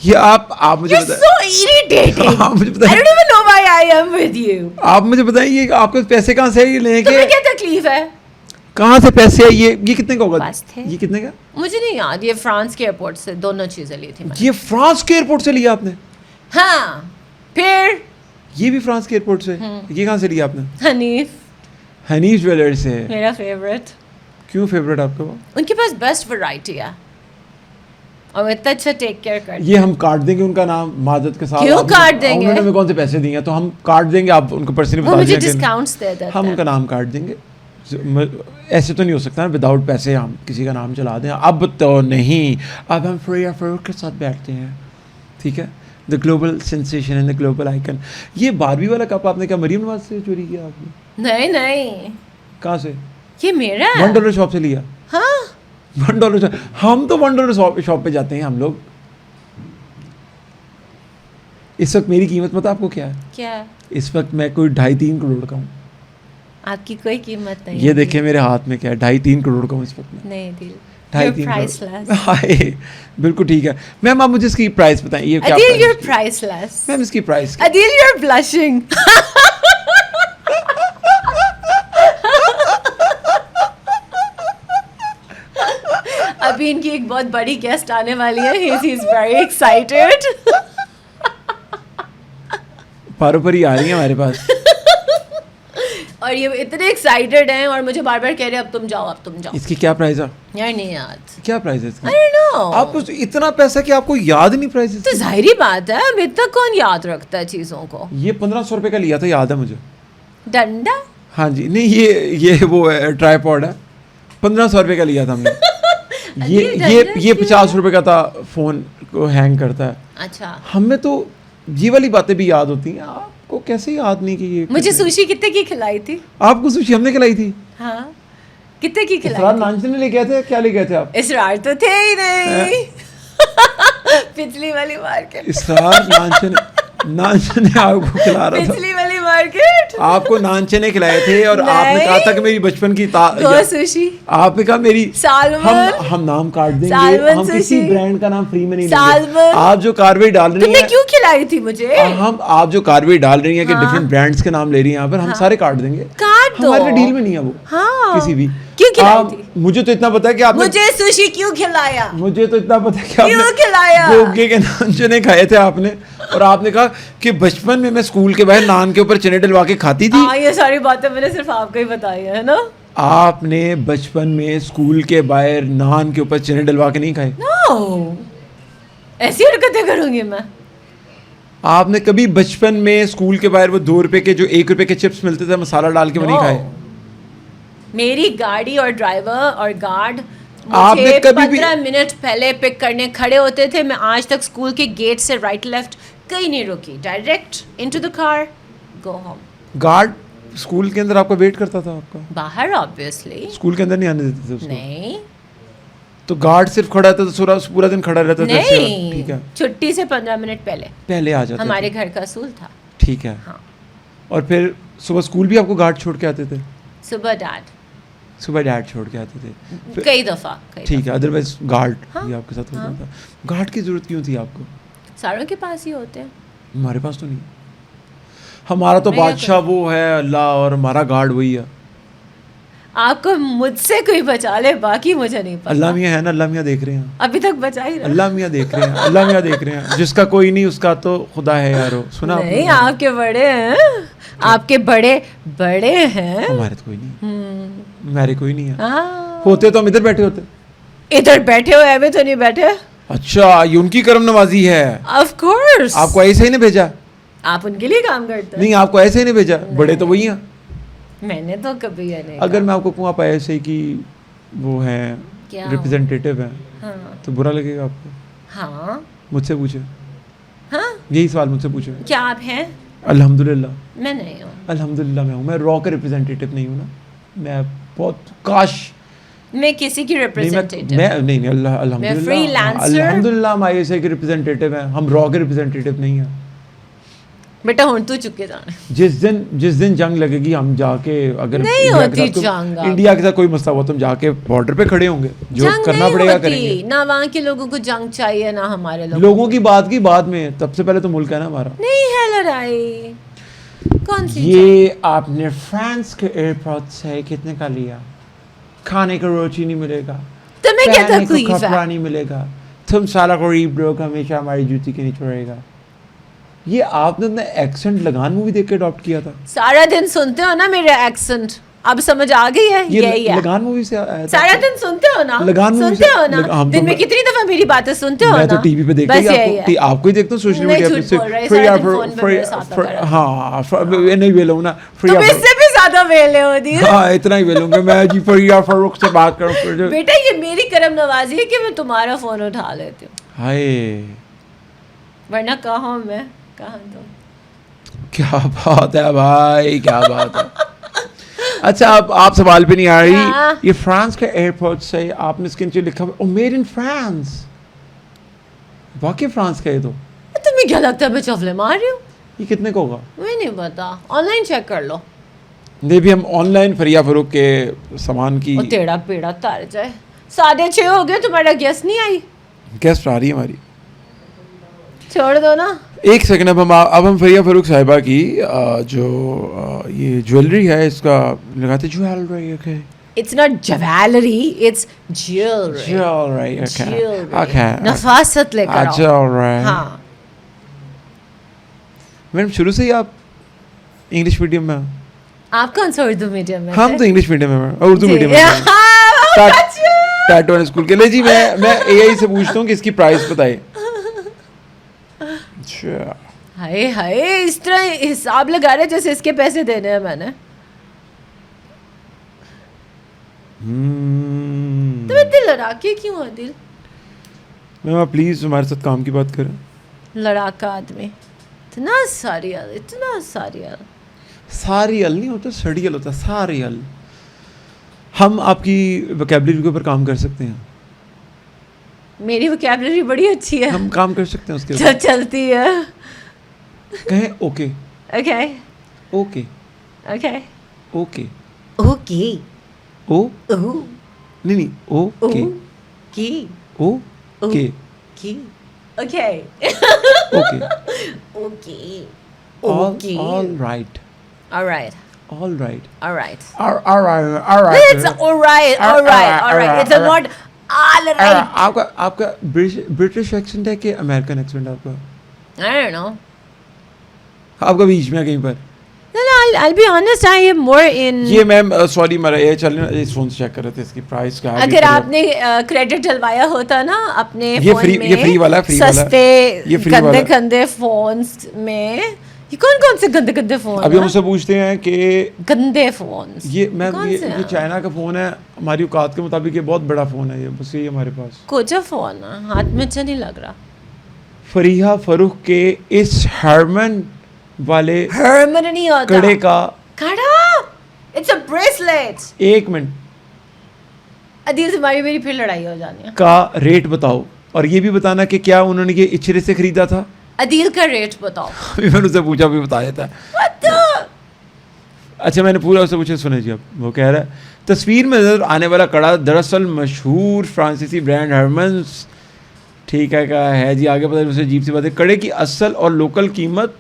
ये आप मुझे You're so irritating. आप मुझे I बताइए, don't even know why I am with you. आप मुझे बताइए आपको पैसे कहाँ से लेके? तुम्हें क्या तकलीफ है? कहाँ से पैसे है? ये कितने का होगा? पास थे। ये कितने का? मुझे नहीं याद। ये फ्रांस के एयरपोर्ट से दोनों चीजें ली थी मैंने। ये फ्रांस के एयरपोर्ट से लिया आपने? हाँ, फिर ये भी फ्रांस के एयरपोर्ट से? ये कहाँ से लिया आपने? हनीफ, हनीफ ज्वेलर्स से। मेरा फेवरेट। क्यों फेवरेट आपका वो? उनके पास बेस्ट वैरायटी है और वो इतना अच्छा टेक केयर करते ये हम काट देंगे उनका नाम माजद के साथ। क्यों आपने- काट देंगे? उन्होंने हमें कौन से पैसे दिए हैं, तो हम काट देंगे। आप उनको पर्सनली हैं। वो बता मुझे दीजिए कि डिस्काउंट्स दे देते हम हैं। उनका नाम काट देंगे। ऐसे तो नहीं हो सकता ना, विदाउट पैसे हम किसी का नाम चला दें। अब तो नहीं, अब हम फ्री अफरोड के साथ बैठते हैं। ठीक है, the global sensation and the global icon. ये बारबी वाला कप आपने क्या मरीम नवाज से चोरी किया आपने? नहीं, कहाँ से? ये मेरा है। $1 शॉप से लिया? हाँ, $1 हम तो $1 शॉप पे जाते हैं हम लोग। इस वक्त मेरी कीमत पता आपको क्या है? क्या? इस वक्त मैं कोई 2.5-3 करोड़ का हूँ। आपकी कोई कीमत नहीं ये है देखिए मेरे हाथ में क्या है, 2.5-3 करोड़ का मुझ वक्त में, नहीं दिल, 2.5-3 प्राइसलेस। करोड़। हाय, बिल्कुल ठीक है मैम, आप मुझे इसकी प्राइस बताएं, ये क्या Adil, प्राइस you're है? priceless. मैम इसकी प्राइस Adil, you're blushing. अभी इनकी एक बहुत बड़ी गेस्ट आने वाली है. He's very excited. पारो परी आ रही है हमारे पास। और ये इतने एक्साइटेड हैं और मुझे बार बार कह रहे हैं अब तुम जाओ, अब तुम जाओ. इसकी क्या प्राइस है? यार नहीं याद. क्या प्राइस है इसकी? I don't know. आपको इतना पैसा कि आपको याद नहीं प्राइस तो इसकी? जाहिर बात है, अब इतना कौन याद रखता है चीजों को. ये 1500 रुपए का लिया था, याद है मुझे। डंडा. हाँ जी, नहीं ये वो है, ट्राईपॉड है, 1500 रुपए का लिया था हमने। ये 50 रुपए का था, फोन को हैंग करता है। अच्छा, हमें तो ये वाली बातें भी याद होती हैं, आपको कैसे याद नहीं कि ये मुझे कितने- सुशी कितने की खिलाई थी? आपको सुशी हमने खिलाई थी? हाँ, कितने की इसरार खिलाई थी? नानचने ले गए थे, क्या ले गए थे आप? इसरार तो थे ही नहीं। पिछली वाली मार्केट, इसरार नानचने आपको खिला रहा था, पिछली वाली मार्केट। आपको नानचने खिलाए थे और आपने कहा था कि मेरी बचपन की गो सुशी, आपने कहा मेरी सालमन। हम नाम काट देंगे, सालमन हम किसी सुशी। ब्रांड का नाम फ्री में नहीं सालमन। लेंगे। आप जो कार्रवाई डाल रही तुमने हैं, क्यों खिलाई थी मुझे? आप जो कार्रवाई डाल रही हैं कि हाँ। डिफरेंट ब्रांड्स के नाम ले रही हैं यहाँ पर, हम सारे काट देंगे। काट दो। हमारे डील में नहीं है वो, हाँ, किसी भी। क्यों खिलाई आप- थी? मुझे तो इतना पता है कि आपने मुझे सुशी क्यों खिलाया? मुझे तो इतना पता है कि क्यों आपने खिलाया? गोगे के नान चने खाए थे आपने, और आपने कहा कि बचपन में मैं स्कूल के बाहर नान के ऊपर चने डलवा के खाती थी। हाँ, ये सारी बातें मैंने सिर्फ आपको ही बताई है ना? आपने बचपन में स्कूल के बाहर नान के ऊपर चने डलवा के नहीं खाए? नो, ऐसी हरकतें करूंगी मैं? आपने कभी बचपन में स्कूल के बाहर वो 2 रुपए के जो 1 रुपए के चिप्स मिलते थे मसाला डाल के, वो नहीं No. खाए? मेरी गाड़ी और ड्राइवर और गार्ड आपने मुझे कभी भी- 15 मिनट पहले पिक करने खड़े होते थे। मैं आज तक स्कूल के गेट से राइट लेफ्ट कहीं नहीं रुकी, direct into the car, go home. Guard school के अंदर आपका वेट करता था आपका? बाहर ऑब्वियसली स्कूल के अंदर नहीं आने देते थे उसको? नहीं, तो गार्ड सिर्फ खड़ा रहता था, पूरा दिन खड़ा रहता था? ऐसे? नहीं, ठीक है, छुट्टी से 15 मिनट पहले पहले आ जाते हमारे थे। घर का असूल था। ठीक है। हाँ, और फिर सुबह स्कूल भी आपको गार्ड छोड़ के आते थे? सुबह डैड सुबह डैड छोड़ के आते थे? फिर- कई दफा ठीक है, अदरवाइज गार्ड हाँ, भी आपके साथ होता हाँ। था। गार्ड की जरूरत क्यों थी आपको? सारों के पास ही होते हैं। हमारे पास तो नहीं। हमारा तो मैं क्या बादशाह वो है अल्लाह, और हमारा गार्ड वही है। आपको मुझसे कोई बचा ले, बाकी मुझे नहीं पता। अल्लाह मियाँ है ना, अल्लाह मियाँ देख रहे हैं, अभी तक बचा ही रहा। अल्लाह मियाँ देख रहे हैं, अल्लाह मियाँ देख रहे हैं। जिसका कोई नहीं उसका तो खुदा है यारो, सुना आपने? नहीं, आपके बड़े हैं, आपके बड़े बड़े हैं। हमारे तो कोई नहीं, हमारे कोई नहीं है। हाँ, होते तो हम इधर बैठे होते। इधर बैठे हो, ऐवे तो नहीं बैठे। अच्छा, ये उनकी करम नवाजी है। ऑफ कोर्स, आपको ऐसे ही नहीं भेजा? आप उनके लिए काम करते हैं। नहीं, आपको ऐसे ही नहीं भेजा, बड़े तो वही हैं। मैंने तो कभी ये नहीं अगर मैं आपको कहूँ आप ऐसे की वो हैं, क्या? रिप्रेजेंटेटिव हैं, कहा। हाँ, तो बुरा लगेगा आपको? हाँ, मुझसे पूछे, हाँ, यही सवाल मुझसे पूछे। क्या आप हैं? अल्हम्दुलिल्लाह, मैं नहीं हूँ। अल्हम्दुलिल्लाह मैं हूँ। मैं रॉ का रिप्रेजेंटेटिव नहीं हूँ ना, मैं बहुत काश मैं किसी की नहीं, रिप्रेजेंटेटिव। नहीं अल्लाह अल्हम्दुलिल्लाह, freelancer। अल्हम्दुलिल्लाह हम ISI के रिप्रेजेंटेटिव हैं, हम रॉ के रिप्रेजेंटेटिव नहीं हैं। बेटा हुण तू चुके जाने। जिस दिन जंग लगेगी हम जाके, अगर नहीं इंडिया के होती साथ जंग अब। इंडिया के साथ कोई मसला हुआ तो हम जाके बॉर्डर पे खड़े होंगे, जो जंग करना नहीं पड़ेगा होती, करेंगे। ना वहाँ के लोगों को जंग चाहिए ना हमारे लोगों की बाद में, सबसे पहले तो मुल्क है ना हमारा। नहीं है लड़ाई। कौन सी ये आपने फ्रांस के एयरपोर्ट से कितने का लिया? खाने का रोटी नहीं मिलेगा, तुम्हें क्या पहनने को तकलीफ कपड़ा है? नहीं मिलेगा, तुम साला गरीब लोग हमेशा हमारी जूती के नीचे रहेगा। ये आपने अपना एक्सेंट लगान मूवी देख के अडॉप्ट किया था? सारा दिन सुनते हो ना मेरा एक्सेंट, अब समझ आ गई है? यही है। लगान मूवी से आया था? सारा दिन सुनते हो ना? लगान मूवी सुनते से- हो ना? हम तो दिन में कितनी दफा मेरी बातें सुनते हो मैं ना? तो टीवी पे देखता बस ही यही है। आपको ही देखता हूँ, सोशल नहीं, मीडिया झूठ पे बोल रहा है, सारा दिन फोन पे मेरे साथ लगा रहता है। हाँ, नहीं वेलो ना, तुम इससे भी ज्यादा वेले हो दी। हाँ, इतना ही वेलूंगा मैं जी। फरिया फरूख से बात करूँ? बेटा ये मेरी करम नवाजी है कि मैं तुम्हारा फोन उठा लेती हूँ, हाय, वरना कहाँ मैं, कहाँ तुम। क्या बात है भाई, क्या बात है। अच्छा, अब आप सवाल पे नहीं आ रही। हाँ। ये फ्रांस के एयरपोर्ट से आपने इसके नीचे लिखा हुआ मेड इन फ्रांस, वाकई फ्रांस का है? तो तुम्हें क्या लगता है मैं चफले मार रही हूँ? ये कितने का होगा? मुझे नहीं पता, ऑनलाइन चेक कर लो। ये भी हम ऑनलाइन फरिया फरोख के सामान की और टेढ़ा पेड़ा तार जाए। 6:30 हो गए, तुम्हारा गेस्ट नहीं आई? गेस्ट आ रही है हमारी। छोड़ दो ना। एक सेकंड, अब हम फरिया फरूख साहिबा की जो ये ज्वेलरी है इसका लगाते jewellery. Okay, It's not jewelry, it's jewelry. Jewellery. Okay Jewelry. Okay, नफासत लेकर आओ। ज्वेलरी। हाँ, मैडम शुरू से ही आप इंग्लिश मीडियम में हो? आप कौन सा उर्दू मीडियम में हम थे? तो इंग्लिश मीडियम में हैं, उर्दू जी, मीडियम में हैं। हाँ, अच्छा। टैटू स्कूल के लिए जी। मैं एआई से पूछता हूँ कि इसकी प्राइस बताइए। अच्छा, हाय हाय, इस तरह हिसाब लगा रहे जैसे इसके पैसे देने हैं मैंने। तुम इतने लड़ाके क्यों हो दिल? मैम आप प्लीज हमारे साथ काम की बात करें। लड़ाका आदमी, इतना सारियल, इतना सारियल। सारियल नहीं होता, सड़ियल होता, सारियल। हम आपकी वोकैबुलरी के ऊपर काम कर सकते हैं। मेरी वोकैबुलरी बड़ी अच्छी है। हम काम कर सकते हैं उसके चल ऊपर। चलती है। कहें okay okay okay okay okay okay oh oh नहीं ओके की ओके की okay okay okay all right alright alright alright alright it's alright it's not alright आपका ब्रिटिश एक्सेंट है कि अमेरिकन एक्सेंट है आपका? I don't know आपका बीच में है कहीं पर? no I'll be honest I am more in ये मैम सॉरी मेरा ये चल रहा है, इस फोन से चेक कर रहे थे इसकी प्राइस क्या है। अगर आपने क्रेडिट डलवाया होता ना अपने ये फोन फ्री- में ये फ्री वाला है, फ्री वाला है। सस्ते ये फ्री गंदे वाला है। गंदे फोन्स में ये कौन से गंदे गंदे फोन अभी हम उससे पूछते हैं कि गंदे फोन्स ये मैम कौन से ये हैं? चाइना का फ़ोन है, हमारी औकात के मुताबिक ये बहुत बड़ा फ़ोन है, ये बस यही हमारे पास। कोचा फोन है, हाथ में अच्छा नहीं लग रहा। फरीहा फरूख के इस हरमन वाले हरमन नहीं होता कड़े का कड़ा it's a bracelet. 1 minute Adeel से हमारी मेरी फिर लड़ाई हो जानी है। का रेट बताओ, और ये भी बताना कि क्या उन्होंने ये इचरे से खरीदा था। अदील का रेट बताओ। अभी मैंने उससे पूछा, अभी बता देता है। What the? अच्छा मैंने पूरा उससे पूछा, सुने जी अब। वो कह रहा है तस्वीर में नजर आने वाला कड़ा दरअसल मशहूर फ्रांसीसी ब्रांड हरमन्स ठीक है का है जी। आगे पता मुझे अजीब सी बात है। कड़े की असल और लोकल कीमत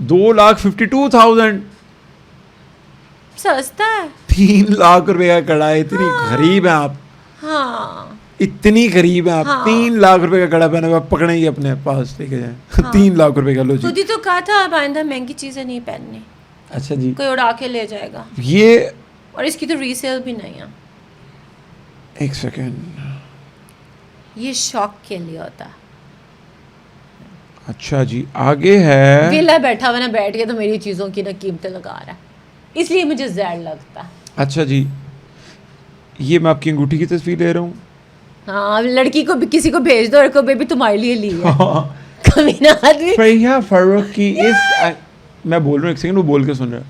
2,52,000। सस्ता है। 3 लाख रुपए का कड़ा है। इतनी गरीब है आप, हाँ इतनी गरीब है आप। हाँ। 3 लाख रुपए का कड़ा पहना हुआ पकड़े ही अपने पास लेके जाए। हाँ। 3 लाख रुपए का लो जी। खुद ही तो कहा था अब आइंदा महंगी चीजें नहीं पहननी, अच्छा जी, कोई उड़ा के ले जाएगा। ये और इसकी तो रीसेल भी नहीं है, एक सेकेंड। ये शौक के लिए होता है। अच्छा जी, आगे है। वेला बैठा हुआ ना, बैठ के तो मेरी चीजों की ना कीमतें लगा रहा है, इसलिए मुझे जहर लगता है। अच्छा जी, ये मैं आपकी अंगूठी की तस्वीर ले रहा हूँ। हाँ, लड़की को भी किसी को भेज दो और को बेबी तुम्हारे लिए ली है। कमीना आदमी। फरिया फरूख की इस मैं बोल रहा हूँ, एक सेकंड, वो बोल के सुन रहा है।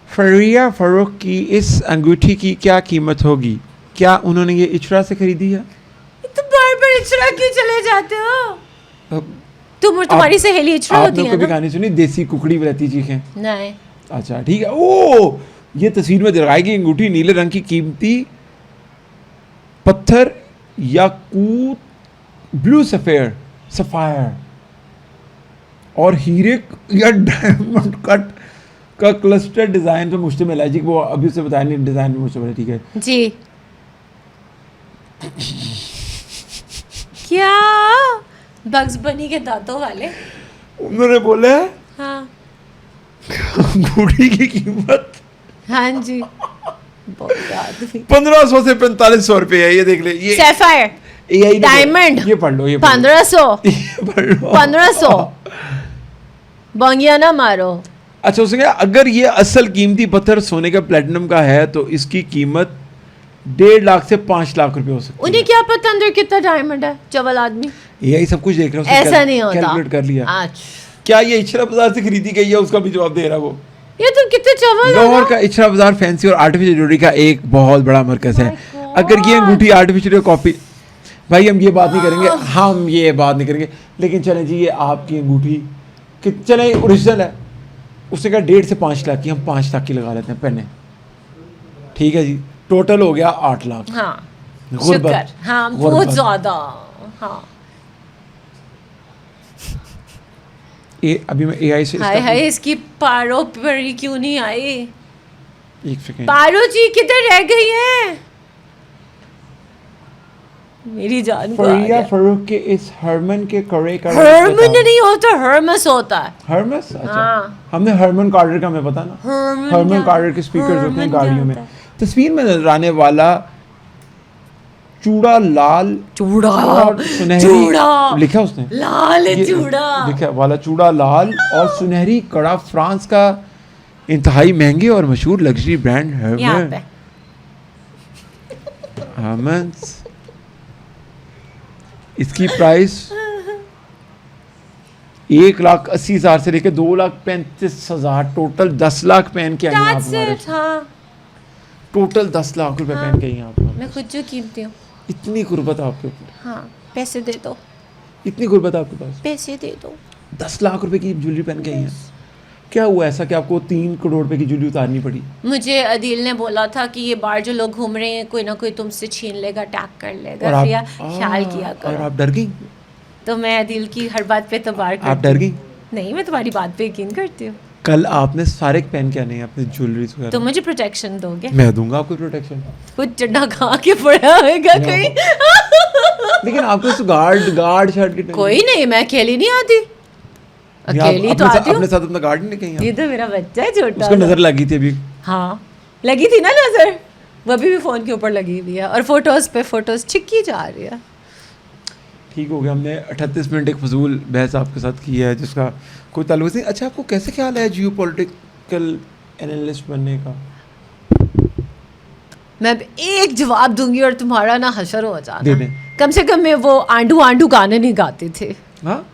फरिया फरूख की इस अंगूठी की क्या कीमत होगी? क्या उन्होंने ये इचरा से खरीदी है? तुम बार बार इचरा क्यों चले जाते हो? अब तुम और तुम्हारी सहेली इचरा होती आपने है कभी ना? कहानी सुनी देसी कुकड़ी रहती चीखें? नहीं। अच्छा ठीक है। ओ, ये तस्वीर में दिखाई गई अंगूठी नीले रंग की कीमती पत्थर याकूत ब्लू सफायर और हीरे या डायमंड कट का क्लस्टर डिजाइन पे मुश्तमिल है जी। वो अभी उसे बताया नहीं, डिजाइन पे मुश्तमिल है। ठीक है जी। क्या बग्स बनी के दांतों वाले? उन्होंने बोला है हाँ अंगूठी की कीमत हाँ जी, बहुत आदमी। 1500 से 4500 रुपए है। ये देख ले, ये सैफायर, AI ने- डायमंड, ये पढ़ लो, ये पढ़ लो। 1500 ये पढ़ लो। 1500 बंगिया ना मारो। अच्छा उसने कहा अगर ये असल कीमती पत्थर सोने का प्लेटिनम का है तो इसकी कीमत 1.5 लाख से 5 लाख रुपए हो सकती उन्हें क्या पता अंदर कितना डायमंड है? चवल आदमी है। यही सब कुछ देख रहा है, ऐसा नहीं होता। कैलकुलेट कर लिया। अच्छा, क्या ये इचरा बाजार से खरीदी गई है? उसका भी जवाब दे रहा है वो। ये तुम कितने चवल हो लाहौर ना? का इचरा बाजार फैंसी और आर्टिफिशियल ज्वेलरी का एक बहुत बड़ा मरकज है। God. अगर ये अंगूठी आर्टिफिशियल कॉपी, भाई हम ये बात नहीं करेंगे, हम ये बात नहीं करेंगे, लेकिन चलें जी, ये आपकी अंगूठी चलें ओरिजिनल है, उसने कहा 1.5 से 5 लाख की, हम 5 लाख की लगा लेते हैं पेने। ठीक है जी, टोटल हो गया 8 लाख। हाँ गुर्बत, शुक्र, हाँ गुर्बत। बहुत ज़्यादा। हाँ अभी मैं AI से हाय हाय, इसकी पारो परी क्यों नहीं आई? एक सेकेंड। पारो जी किधर रह गई है? मेरी जान को आ फरिया गया। फरूक के इस हरमन के करे का हरमन नहीं होता, हर्मस होता है। हरमस, अच्छा हाँ। हमने हरमन कार्टर का, हमें पता ना, हरमन कार्टर के स्पीकर्स होते हैं गाड़ियों में। तस्वीर में नजर आने वाला चूड़ा लाल चूड़ा, और सुनहरी, चूड़ा लिखा उसने लाल ये चूड़ा, लिखा वाला चूड़ा लाल और सुनहरी कड़ा फ्रांस का इंतहाई महंगे और मशहूर लग्जरी ब्रांड यहाँ हरमन। पे हरमन्स, इसकी प्राइस 1,80,000 से लेकर 2,35,000, टोटल 10 लाख पहन के आई हैं आप That's हमारे। it, हाँ टोटल 10 लाख रुपए पहन के आई हैं आप हमारे। मैं खुद जो कीमती हूँ। इतनी गुर्बत आपके ऊपर, हाँ पैसे दे दो, इतनी गुर्बत आपके पास, पैसे दे दो। 10 लाख रुपए की ज्वेलरी पहन के आई हैं। क्या हुआ ऐसा कि आपको 3 करोड़ रुपए की ज्वेलरी उतारनी पड़ी? मुझे अदील ने बोला था कि ये बाहर जो लोग घूम रहे हैं कोई ना कोई तुमसे छीन लेगा, टैग कर लेगा, और प्रिया आप ख्याल किया और करो। आप डर गई? तो मैं अदील की हर बात पे तबार आप करती डर गई? नहीं, मैं तुम्हारी बात पे यकीन करती हूँ। कल आपने सारे पहन के आने हैं अपने ज्वेलरी वगैरह। तो मुझे प्रोटेक्शन दोगे? मैं दूंगा आपको प्रोटेक्शन। कुछ चड्डा खा के पड़ा होगा कहीं। लेकिन आपको उस गार्ड शर्ट की कोई नहीं, मैं अकेली नहीं आती, अकेली तो आती हूँ। अपने साथ अपना गार्ड नहीं लेके आई आप? ये तो मेरा बच्चा है छोटा उसको सा। नजर लगी थी अभी। हाँ लगी थी ना नजर, वो अभी भी फोन के ऊपर लगी हुई है और फोटोज पे फोटोज छिक्की जा रही है। ठीक हो गया, हमने 38 मिनट एक फजूल बहस आपके साथ की है जिसका कोई ताल्लुक नहीं। अच्छा, आपको कैसे ख्याल है जियो पॉलिटिकल एनालिस्ट बनने का? मैं अब एक जवाब दूंगी और तुम्हारा ना हशर हो दे जाना। दें। कम से कम मैं वो आंडू आंडू गाने नहीं गाती थी। हाँ,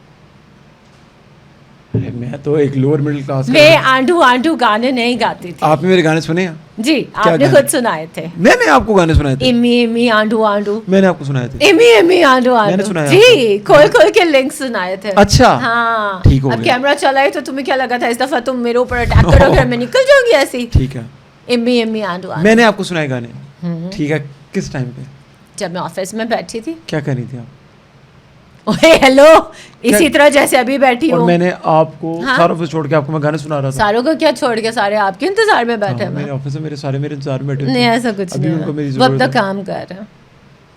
अरे मैं तो एक लोअर मिडिल क्लास मैं आंडू आंडू गाने नहीं गाती थी। आपने मेरे गाने सुने हैं? जी आपने गाने? खुद सुनाए थे। मैंने आपको गाने सुनाए थे? इमी इमी आंडू आंडू, मैंने आपको सुनाए थे? इमी इमी आंडू मैंने आंडू सुनाया जी, खोल खोल के लिंक सुनाए थे। अच्छा, हाँ ठीक हो अब गया। कैमरा चला है तो तुम्हें क्या लगा था इस दफा तुम मेरे ऊपर अटैक करोगे और मैं निकल जाऊंगी ऐसी? ठीक है, इमी इमी आंडू आंडू। मैंने आपको सुनाए गाने। ठीक है, किस टाइम पे, जब मैं ऑफिस में बैठी थी। क्या कर रही थी आप? ओए हेलो, इसी तरह जैसे अभी बैठी और हूँ। मैंने आपको हाँ? सारा ऑफिस छोड़ के आपको मैं गाने सुना रहा था। सारों को क्या छोड़ के सारे आपके इंतजार में बैठे हाँ, हैं। मेरे ऑफिस में मेरे सारे मेरे इंतजार में बैठे नहीं थे। ऐसा कुछ अभी नहीं उनको मेरी है, वो जरूरत अपना है। काम कर रहे हैं।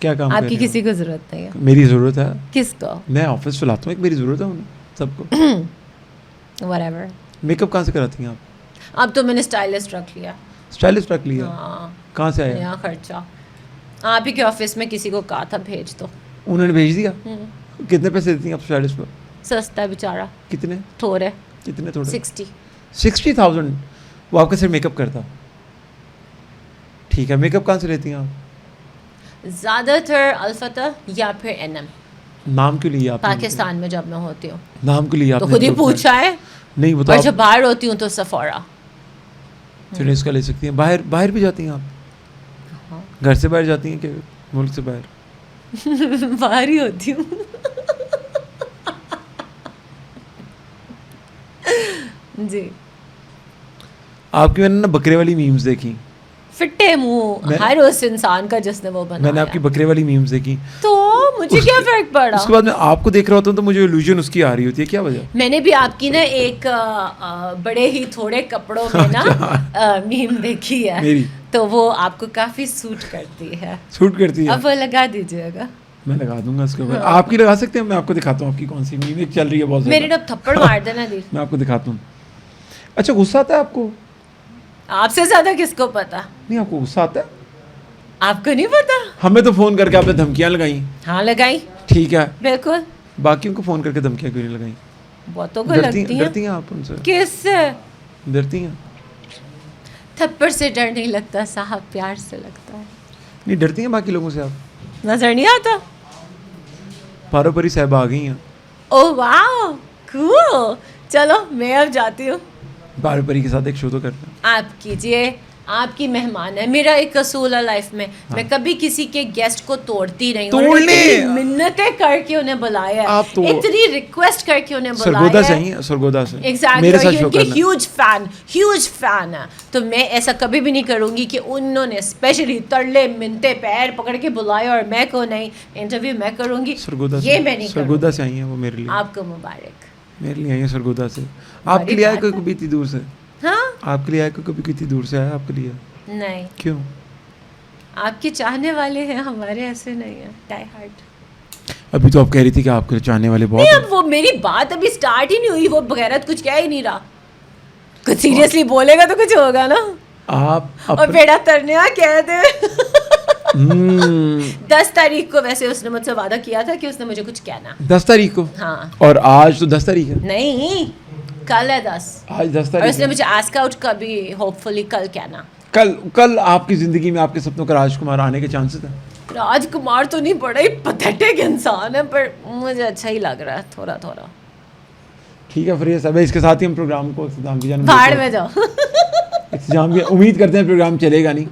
क्या काम कर आपकी रहे हो? किसी को जरूरत नहीं है। मेरी जरूरत है, किसको? मैं ऑफिस चलाता हूँ, एक मेरी जरूरत है उन्हें सबको। व्हाटएवर। मेकअप कहाँ से कराती हैं आप? अब तो मैंने स्टाइलिस्ट रख लिया। स्टाइलिस्ट रख लिया? हाँ कहाँ से आया? नया खर्चा। आप ही के ऑफिस में किसी को कहा था भेज दो। उन्होंने भेज दिया? कितने पैसे देती हैं आप स्टाइलिस्ट पर? सस्ता बेचारा, कितने थोड़े, कितने थोड़े? 60। 60,000? वो आपका सिर्फ मेकअप करता? ठीक है, मेकअप कहाँ से लेती हैं आप? ज़्यादातर अल्फता या फिर एनएम। नाम क्यों लिया आपने? पाकिस्तान में जब मैं होती हूँ नाम क्यों लिया तो आपने? खुद ही पूछा है, नहीं वो तो और आप जब बाहर होती हूँ तो सफोरा। फिर इसका ले सकती हैं। बाहर बाहर भी जाती हैं आप? घर से बाहर जाती हैं कि मुल्क से बाहर? बाहर ही होती हूँ। जी आपकी मैंने ना बकरे वाली मीम्स देखी। फिट्टे मुंह मैं- हर उस इंसान का जिसने वो बनाया। मैंने आपकी बकरे वाली मीम्स देखी। तो मुझे क्या फर्क पड़ा? उसके बाद मैं आपको देख रहा होता हूँ तो मुझे इल्यूजन उसकी आ रही होती है, क्या वजह? मैंने भी आपकी ना एक बड़े ही थोड़े कपड़ों में ना मीम देखी है। मेरी? तो वो आपको काफी सूट करती है। शूट करती है? अब वो लगा दीजिएगा। मैं लगा दूंगा उसके ऊपर। आपकी लगा सकते हैं? मैं आपको दिखाता हूँ आपकी कौन सी मीम चल रही है बहुत मेरे ज़्यादा। ना थप्पड़ मार देना दी। मैं आपको दिखाता हूँ। अच्छा, गुस्सा आता है आपको? आपसे ज्यादा किसको पता? नहीं, आपको गुस्सा आता है? आपको नहीं पता? हमें तो फ़ोन करके आपने धमकियाँ लगाई। हाँ लगाई, ठीक है, बिल्कुल। बाकियों को फ़ोन करके धमकियाँ क्यों नहीं लगाई? बहुतों को लगती है। डरती हैं आप उनसे? किससे? डरती हैं? थप्पड़ से डर नहीं लगता साहब, प्यार से लगता है। नहीं डरती हैं बाकी लोगों से आप? नजर नहीं आता? पारोपरी साहब आ गई हैं। Oh wow cool. चलो मैं अब जाती हूँ। पारोपरी के साथ एक शो तो करते हैं। आप कीजिए आपकी मेहमान है, मेरा एक असूल है लाइफ में, मैं कभी किसी के गेस्ट को तोड़ती नहीं हूँ। तोड़ने इतनी मिन्नतें करके उन्हें बुलाया आप है, तो इतनी रिक्वेस्ट करके उन्हें बुलाया सरगोदा है। चाहिए, सरगोदा से एग्जैक्टली, मेरे साथ शो उनके करना। ह्यूज फैन है, तो मैं ऐसा कभी भी नहीं करूंगी कि उन्होंने स्पेशली तरले मिनते पैर पकड़ के बुलाया और मैं को नहीं, इंटरव्यू मैं करूंगी, सरगोदा ये से, मैं नहीं सरगोदा से आई है वो मेरे लिए, करूंगी। आपको मुबारक। मेरे लिए आई है सरगोदा से। आपके लिए आया कोई कभी इतनी दूर से? हाँ आपके लिए आया कोई कभी कितनी दूर से आया आपके लिए? नहीं, क्यों? आपके चाहने वाले हैं, हमारे ऐसे नहीं है डाई हार्ड। अभी तो आप कह रही थी कि आपके चाहने वाले बहुत नहीं, हैं। अब वो मेरी बात अभी स्टार्ट ही नहीं हुई, वो बगैरत कुछ कह ही नहीं रहा, कुछ सीरियसली बोलेगा तो कुछ होगा ना। आप और बेड़ा तरने कह दे। 10 तारीख को वैसे उसने मुझसे वादा किया था कि उसने मुझे कुछ कहना। 10 तारीख को? हाँ। और आज तो 10 तारीख है। नहीं, कल है 10। आज 10 और तारीख उसने है। मुझे आस्क आउट का भी होपफुली कल कहना। कल आपकी जिंदगी में आपके सपनों का राजकुमार आने के चांसेस हैं? राजकुमार तो नहीं, बड़ा ही पथेटिक इंसान है, पर मुझे अच्छा ही लग रहा है थोड़ा थोड़ा। ठीक है, फिर ये सब है। इसके साथ ही हम प्रोग्राम को इख्तिताम की जाने भाड़ में जाओ। इंतजाम की उम्मीद करते हैं प्रोग्राम चलेगा नहीं,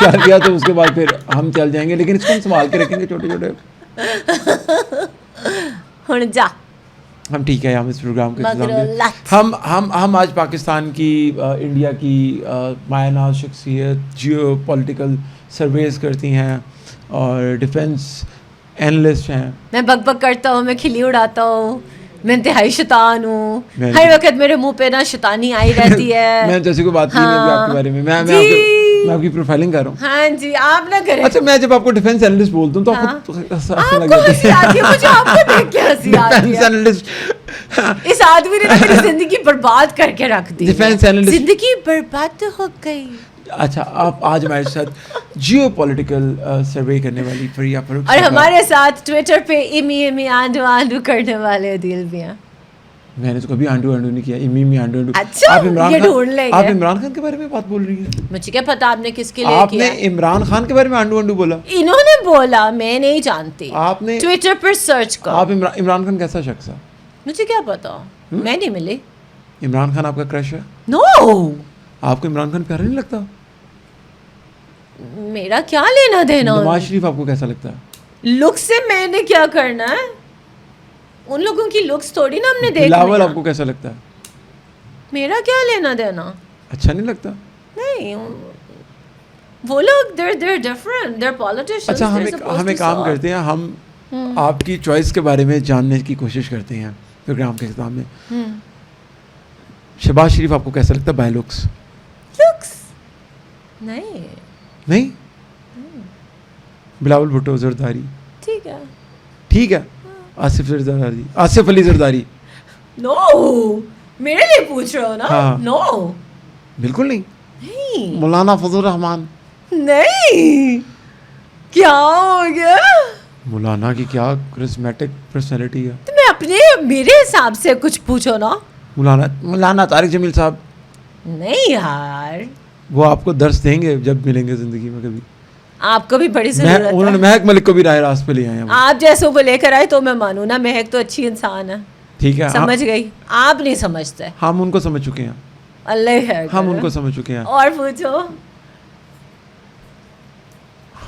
चल गया तो उसके बाद फिर हम चल जाएंगे, लेकिन इसको हम संभाल के रखेंगे छोटे छोटे। हुण जा हम ठीक है, हम इस प्रोग्राम के इंतजाम मगरो के लत। हम आज पाकिस्तान की इंडिया की मायनाज शख्सियत जियो पॉलिटिकल सर्वेस करती हैं और डिफेंस एनालिस्ट हैं। मैं बकबक करता हूँ, मैं खिल्ली उड़ाता हूँ, मैं इंतहाई शैतान हूँ, मैं- हर वक्त मेरे मुंह पे ना शैतानी आई रहती है। मैं जैसे कोई बात नहीं है हाँ। आपके बारे में, जी। मैं आपकी प्रोफाइलिंग कर रहा हूँ। हाँ जी, आप ना करें। अच्छा, मैं जब आपको डिफेंस एनालिस्ट बोलता हूँ तो हाँ। आपको हंसने लग आपको जाती हंसी आती है, मुझे आपको देख के हंसी आती डिफेंस है। एनालिस्ट इस आदमी ने ना मेरी जिंदगी बर्बाद करके रख दी। Defense analyst- जिंदगी बर्बाद हो गई। अच्छा, आप आज हमारे साथ जियो पॉलिटिकल सर्वे करने वाली प्रिया फरूख और साहब। हमारे साथ ट्विटर पे इमी इमी आंडू आंडू करने वाले अदील भी हैं। मैंने तो कभी आंडू आंडू नहीं किया, इमी आंडू आंडू। अच्छा, ये ढूंढ लेंगे। आप इमरान खान के बारे में बात बोल रही हैं? मुझे क्या पता आपने किसके लिए आपने किया। इमरान खान के बारे में आंडू आंडू बोला? इन्होंने बोला, मैं नहीं जानती। आपने ट्विटर पर सर्च करो। आप इमरान खान कैसा शख्स है? मुझे क्या पता, मैं नहीं मिली। इमरान खान आपका क्रश है? नो, आपको इमरान खान प्यारा नहीं लगता? मेरा क्या लेना देना। नवाज शरीफ आपको कैसा लगता है? लुक से मैंने क्या करना है, उन लोगों की लुक्स थोड़ी ना हमने देखनी बिलावल है। आपको कैसा लगता है? मेरा क्या लेना देना। अच्छा नहीं लगता? नहीं, वो लोग they're different, they're politicians, अच्छा, they're supposed हम एक to काम solve. करते हैं, हम आपकी चॉइस के बारे में जानने की कोशिश करते हैं प्रोग्राम के इख्तिताम में। शहबाज शरीफ आपको कैसा लगता है बाय लुक्स? Looks? नहीं, नहीं? बिलावल भुट्टो जरदारी ठीक है। ठीक है। आसिफ जरदारी, आसिफ अली जरदारी? नो, मेरे लिए पूछ रहे हो ना? हाँ। नो, बिल्कुल नहीं। नहीं, मौलाना फजल रहमान? नहीं, क्या हो गया? मौलाना की क्या करिस्मेटिक पर्सनैलिटी है। तो मैं अपने मेरे हिसाब से कुछ पूछो ना। मौलाना तारिक जमील साहब? नहीं यार, वो आपको दर्स देंगे जब मिलेंगे जिंदगी में कभी। आपको भी बड़ी जरूरत उन्होंने है। महक मलिक को भी राय रास्त पे ले आए हैं वो। आप जैसों को लेकर आए तो मैं मानू ना, महक तो अच्छी इंसान है। ठीक है, समझ गई, आप नहीं समझते। हम उनको समझ चुके हैं, अल्लाह है। हम उनको समझ चुके हैं। और पूछो।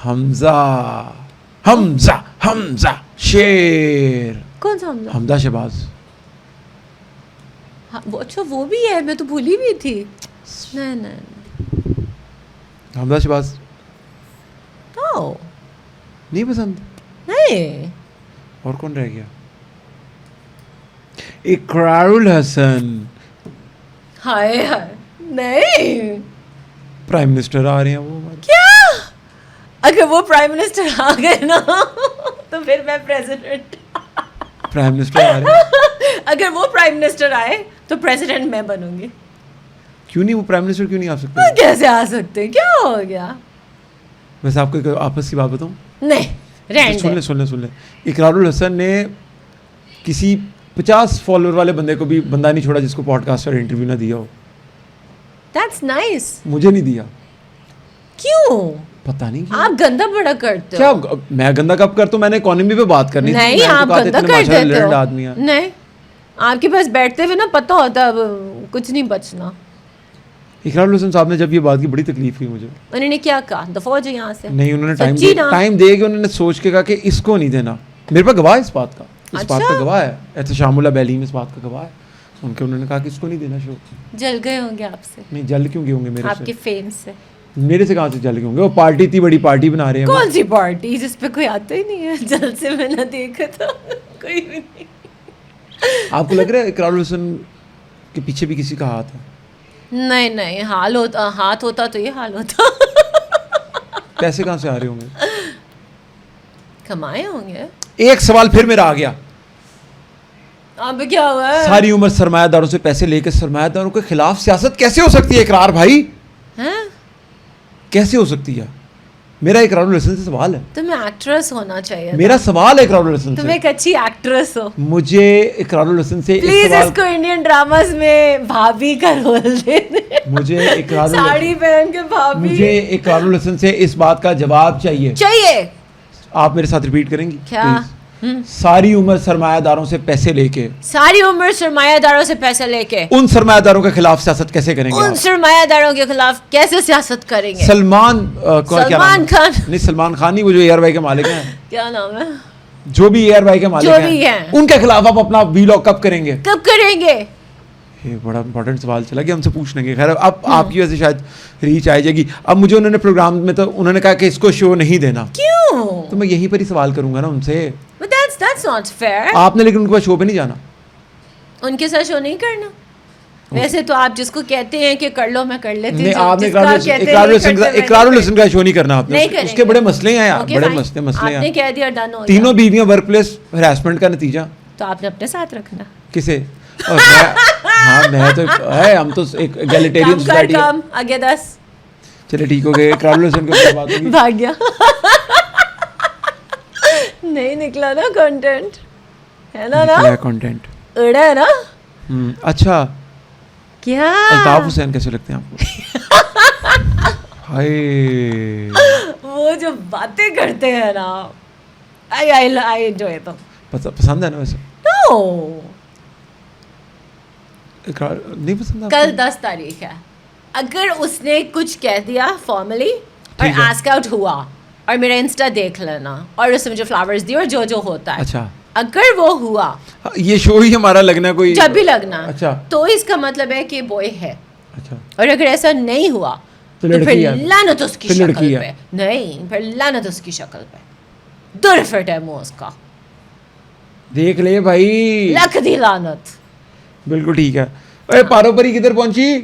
हमजा हमजा हमजा शेर। कौन सा हमजा? हमजा शहबाज। हाँ, वो अच्छा वो भी है, मैं तो भूली भी थी। नहीं नहीं, हमजा शहबाज नो, नहीं पसंद? नहीं, और कौन रह गया? इकरारुल हसन। हाय हाय, नहीं। प्राइम मिनिस्टर आ रहे हैं वो हमारे। क्या? अगर वो प्राइम मिनिस्टर आ गए ना तो फिर मैं प्रेसिडेंट। प्राइम मिनिस्टर आ रहे हैं। अगर वो प्राइम मिनिस्टर आए तो प्रेसिडेंट मैं बनूंगी। क्यों नहीं? वो प्राइम मिनिस्टर क्यों नहीं आ सकते? कैसे आ सकते हैं? क्या हो गया? वैसे आपको एक आपस की बात बताऊं? नहीं, रहने सुन ले। इकरारुल हसन ने किसी 50 फॉलोअर वाले बंदे को भी बंदा नहीं छोड़ा जिसको पॉडकास्ट और इंटरव्यू ना दिया हो। That's nice. मुझे नहीं दिया। क्यों? पता नहीं क्यों। आप गंदा बड़ा करते क्या हो। मैं गंदा कब करता हूँ? मैंने इकोनॉमी पे बात करनी थी। नहीं, मैंने तो आप कहा था गंदा इतने कर माशाल्लाह देते learned हो। आदमी हैं। नहीं, आपके पास बैठते हुए ना पता होता अब कुछ नहीं बचना। इकरारुल हुसैन साहब ने जब ये बात की बड़ी तकलीफ हुई मुझे। उन्होंने क्या कहा, दफा हो जाओ यहाँ से? नहीं, उन्होंने सच्ची ना? टाइम दे के उन्होंने सोच के कहा कि इसको नहीं देना। मेरे पास गवाह है इस बात का, इस बात का गवाह है, एहतशामुल्लाह बैलीम इस बात का गवाह है। उन्होंने कहा कि इसको नहीं देना शो। जल गए होंगे आपसे? नहीं, जल क्यों गए होंगे मेरे आपके फेम से? मेरे से कहाँ से जल गए होंगे? वो पार्टी इतनी बड़ी पार्टी बना रहे हैं। कौन सी पार्टी जिस पे कोई आता ही नहीं है? जल से मैंने देखा था कोई भी नहीं। आपको लग रहा है इकरारुल हुसैन के पीछे भी किसी का हाथ है? नहीं, हाथ होता तो ये हाल होता। पैसे कहाँ से आ रहे होंगे? कमाए होंगे। एक सवाल फिर मेरा आ गया, अब क्या हुआ है? सारी उम्र सरमायादारों से पैसे लेकर सरमायादारों के खिलाफ सियासत कैसे हो सकती है इकरार भाई? हैं? कैसे हो सकती है? मेरा इकरारुल हसन से सवाल है। तुम्हें एक्ट्रेस होना चाहिए। मेरा सवाल है इकरारुल हसन से। तुम एक अच्छी एक्ट्रेस हो। मुझे इकरारुल हसन से प्लीज इसको इंडियन ड्रामास में भाभी का रोल दे दे। मुझे इकरारुल साड़ी पहन के भाभी। मुझे इकरारुल हसन से इस बात का जवाब चाहिए। आप मेरे साथ रिपीट करेंगी क्या? सारी उम्र सरमायादारों से पैसे लेके, सारी उम्र सरमायादारों से पैसे लेके उन सरमायादारों के खिलाफ सियासत कैसे करेंगे? उन सरमायादारों के खिलाफ कैसे सियासत करेंगे? सलमान खान। नहीं, सलमान खान नहीं, वो जो एयरवाई के मालिक हैं। क्या नाम है? जो भी एयरवाई के मालिक जो भी हैं, उनके खिलाफ आप अपना वीलॉग कब करेंगे? कब करेंगे? ये बड़ा इंपॉर्टेंट सवाल चला कि हमसे पूछने के। खैर, अब आपकी वजह से शायद रीच आ जाएगी। अब मुझे उन्होंने प्रोग्राम में तो उन्होंने कहा कि इसको शो नहीं देना। क्यों? तो मैं यहीं पर ही सवाल करूंगा ना उनसे। But that's not fair. आपने लेकिन उनके पास शो पे नहीं जाना। उनके साथ शो नहीं करना। वैसे तो आप जिसको कहते हैं कि कर लो, मैं कर लेती हूँ। नहीं, आपने इकरारुल हसन का शो नहीं करना आपने। उसके बड़े मसले हैं यार, बड़े मसले हैं। आपने कह दिया, डन हो। तीनों बीवियां वर्क प्लेस हरासमेंट का नतीजा। तो आपने अपने साथ रखना। किसे? हाँ, मैं तो हम तो एक एगलिटेरियन सोसाइटी है। आगे 10। चलिए ठीक हो गए। इकरारुल हसन को बात होगी। भाग गया। नहीं निकला ना कंटेंट, है ना? निकला कंटेंट, उड़ा है ना? अच्छा। क्या अल्ताफ हुसैन कैसे लगते हैं आपको? हाय, वो जो बातें करते हैं ना, आई एंजॉय them। पसंद है ना वैसे? नो, नहीं पसंद। कल 10 तारीख है। अगर उसने कुछ कह दिया फॉर्मली और ठीक है। आस्क आउट हुआ और मेरा इंस्टा देख लेना और उसने मुझे फ्लावर्स दिए और जो होता है, अच्छा, अगर वो हुआ, ये शो ही हमारा लगना कोई जब भी लगना, अच्छा, तो इसका मतलब है कि बॉय है। अच्छा, और अगर ऐसा नहीं हुआ तो फिर लड़की है। लानत उसकी फिर शक्ल लड़की है। पे। नहीं, फिर लानत उसकी शक्ल पे। दुर्फिट है मुंह उसका। देख ले भाई, लख दी लानत। बिल्कुल ठीक है। अरे पारोपरी किधर पहुंची?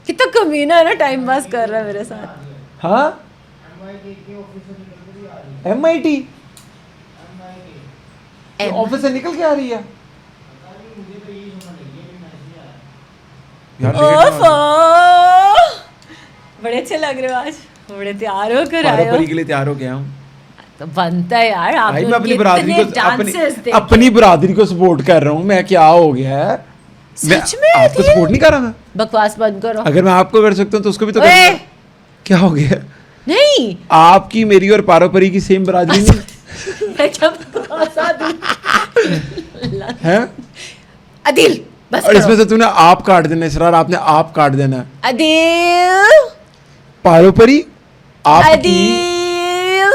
कितना कमीना है ना, टाइम पास कर रहा है मेरे साथ। हाँ, MIT ऑफिस से निकल के आ रही है यार। ओफो, बड़े अच्छे लग रहे हो आज, बड़े तैयार हो कर आए हो। पारोपरी के लिए तैयार हो गया हूँ तो बनता है यार, आप भाई। लोग मैं अपनी बरादरी कितने को dances देखे। अपनी बरादरी को सपोर्ट कर रहा हूँ मैं। क्या हो गया है? सच में आपको अदिल? सपोर्ट नहीं कर रहा मैं। बकवास बंद करो। अगर मैं आपको कर सकता हूँ तो उसको भी तो ओए! कर। क्या हो गया? नहीं, आपकी, मेरी और पारोपरी की सेम बरादरी नहीं मैं क्या बकवासा दूं? है? अदिल बस और इसमें करो। से तूने आप काट देना, इसरार आपने आप काट देना है। अदिल, पारोपरी आपकी, अदिल,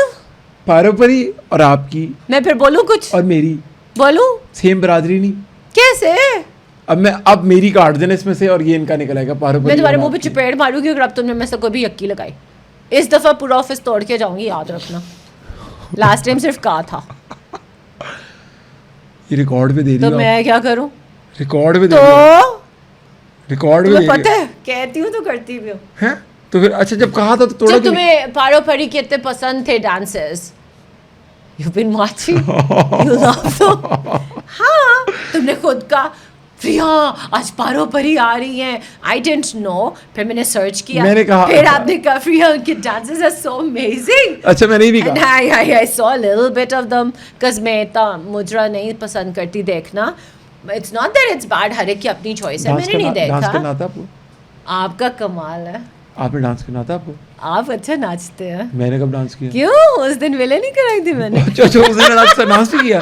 पारोपरी और आपकी मैं फिर बोलूं कुछ? और मेरी बोलूं? सेम बरादरी नहीं। कैसे? अब मेरी काट देना इसमें से और ये इनका निकलेगा पारोपरी। मैं तुम्हारे और मुंह पे आपकी। चपेट मारूंगी अगर अब तुमने में से कोई भी यक्की लगाई। इस दफा पूरा ऑफिस तोड़ के जाऊंगी, याद रखना। लास्ट टाइम सिर्फ कहा था। ये रिकॉर्ड पे दे तो दिया। मैं क्या करूं? रिकॉर्ड पे दे तो दिया। रिकॉर्ड पे तुम्हें दे पता दिया। है, कहती हूँ तो करती भी हूँ। हैं? तो फिर अच्छा, जब कहा था तो तोड़ा जब क्यों? तुम्हें पारोपरी के इतने पसंद थे dances, you been watching, you love them। हाँ, तुमने खुद का प्रिया आज पारोपरी आ रही हैं, आई डिडंट नो। फिर मैंने सर्च किया, मैंने कहा, फिर आपने कहा प्रिया उनके डांसेस आर सो अमेजिंग। अच्छा, मैंने भी And कहा। I saw a little bit of them because मैं इतना मुजरा नहीं पसंद करती देखना। It's not that it's bad, हर एक की अपनी चॉइस है, मैंने नहीं डांस देखा। करना आता आपको? आपका कमाल है, आपने डांस करना था आपको? आप अच्छा नाचते हैं। मैंने कब डांस किया? क्यों? उस दिन वेले नहीं कराई थी मैंने। अच्छा, उस दिन डांस भी किया।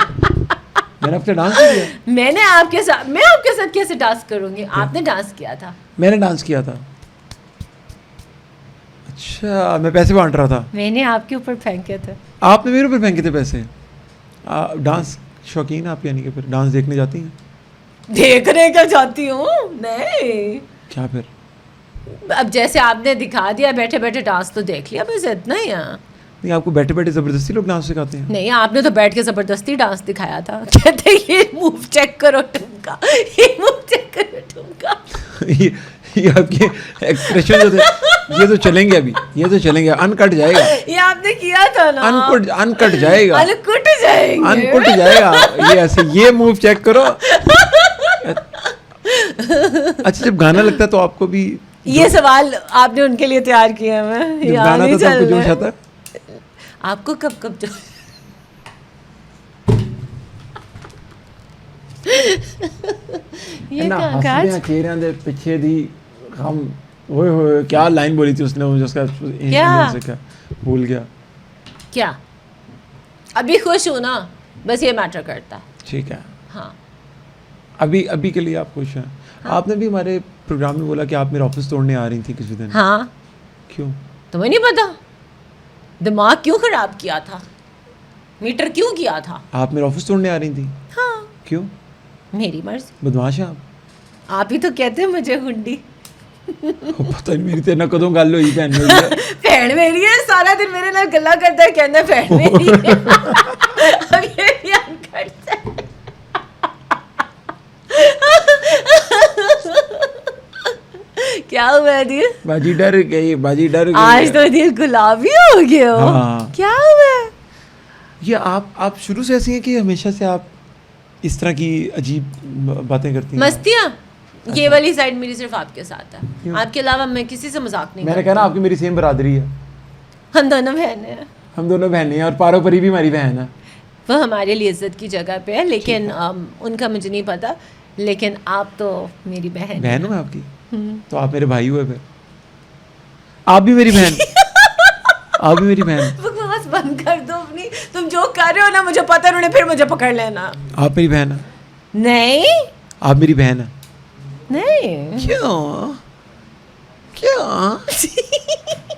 मैंने आपसे डांस भी किया। मैं आपके साथ कैसे डांस करूंगी? आपने डांस किया था। मैंने डांस किया था। अच्छा, मैं पैसे बांट रहा था। मैंने आपके ऊपर फेंके थे। आपने मेरे ऊपर फेंके थे पैसे। डांस शौकीन आप यानी कि फिर डांस देखने जाती हैं? देखने क्या चाहती हूँ? नहीं, क्या फिर? अब जैसे आपने दिखा दिया बैठे बैठे डांस तो देख लिया, बस इतना ही है। नहीं, आपको बैठे बैठे ज़बरदस्ती लोग डांस सिखाते हैं? नहीं, आपने तो बैठ के जबरदस्ती डांस दिखाया था। कहते ये मूव चेक करो ठुमका, ये मूव चेक करो ठुमका। ये आपके एक्सप्रेशन जो थे ये तो चलेंगे अभी, ये तो चलेंगे, अनकट जाएगा। ये आपने किया था ना। अनकट जाएगा, अनकुट जाएंगे, अनकुट जाएगा। ये ऐसे ये मूव चेक करो। अच्छा, जब गाना लगता है तो आपको भी ये सवाल आपने उनके लिए तैयार किया है। मैं जब गाना था तो आपको जोश आता है? आपको कब कब जो ये ना कहाँ हंसदे चेहरिਆਂ ਦੇ ਪਿੱਛੇ ਦੀ हम ओए होए क्या लाइन बोली थी उसने, मुझे उसका क्या? क्या भूल गया। क्या अभी खुश हूं ना, बस ये मैटर करता है। ठीक है, हाँ अभी अभी के लिए आप खुश हैं। आपने भी हमारे प्रोग्राम में बोला कि आप मेरा ऑफिस तोड़ने आ रही थी किसी दिन। हाँ, क्यों? तुम्हें नहीं पता दिमाग क्यों खराब किया था, मीटर क्यों किया था? आप मेरा ऑफिस तोड़ने आ रही थी? हाँ, क्यों? मेरी मर्जी। बदमाश हैं आप ही तो कहते हैं मुझे हुंडी। पता नहीं मेरी तेरे ना कदों गल हुई भैन मेरी। भैन मेरी है, सारा दिन मेरे नाल गल्ला करता है, कहना भैन मेरी है। अब ये भी अनकट है। क्या हुआ दिल? बाजी डर गई, बाजी डर गई। आज तो दिल गुलाबी हो गया हो। हाँ। क्या हुआ? ये आप शुरू से ऐसी हैं कि हमेशा से आप इस तरह की अजीब बातें करती हैं? मस्तियाँ, ये वाली साइड मेरी सिर्फ आपके साथ है, क्यों? आपके अलावा मैं किसी से मजाक नहीं मैंने करती। कहा ना आपकी मेरी सेम बरादरी है। हम दोनों बहन हैं। हम दोनों बहनें हैं और पारो परी भी हमारी बहन है। वो हमारे लिए इज्जत की जगह पे है, लेकिन उनका मुझे नहीं पता, लेकिन आप तो मेरी बहन बहन हूँ मैं आपकी, तो आप मेरे भाई हुए फिर। आप भी मेरी बहन। आप भी मेरी बहन। बकवास बंद कर दो अपनी, तुम जो कर रहे हो ना मुझे पता है, उन्होंने फिर मुझे पकड़ लेना। आप मेरी बहन है। नहीं आप मेरी बहन है। नहीं, क्यों? क्यों?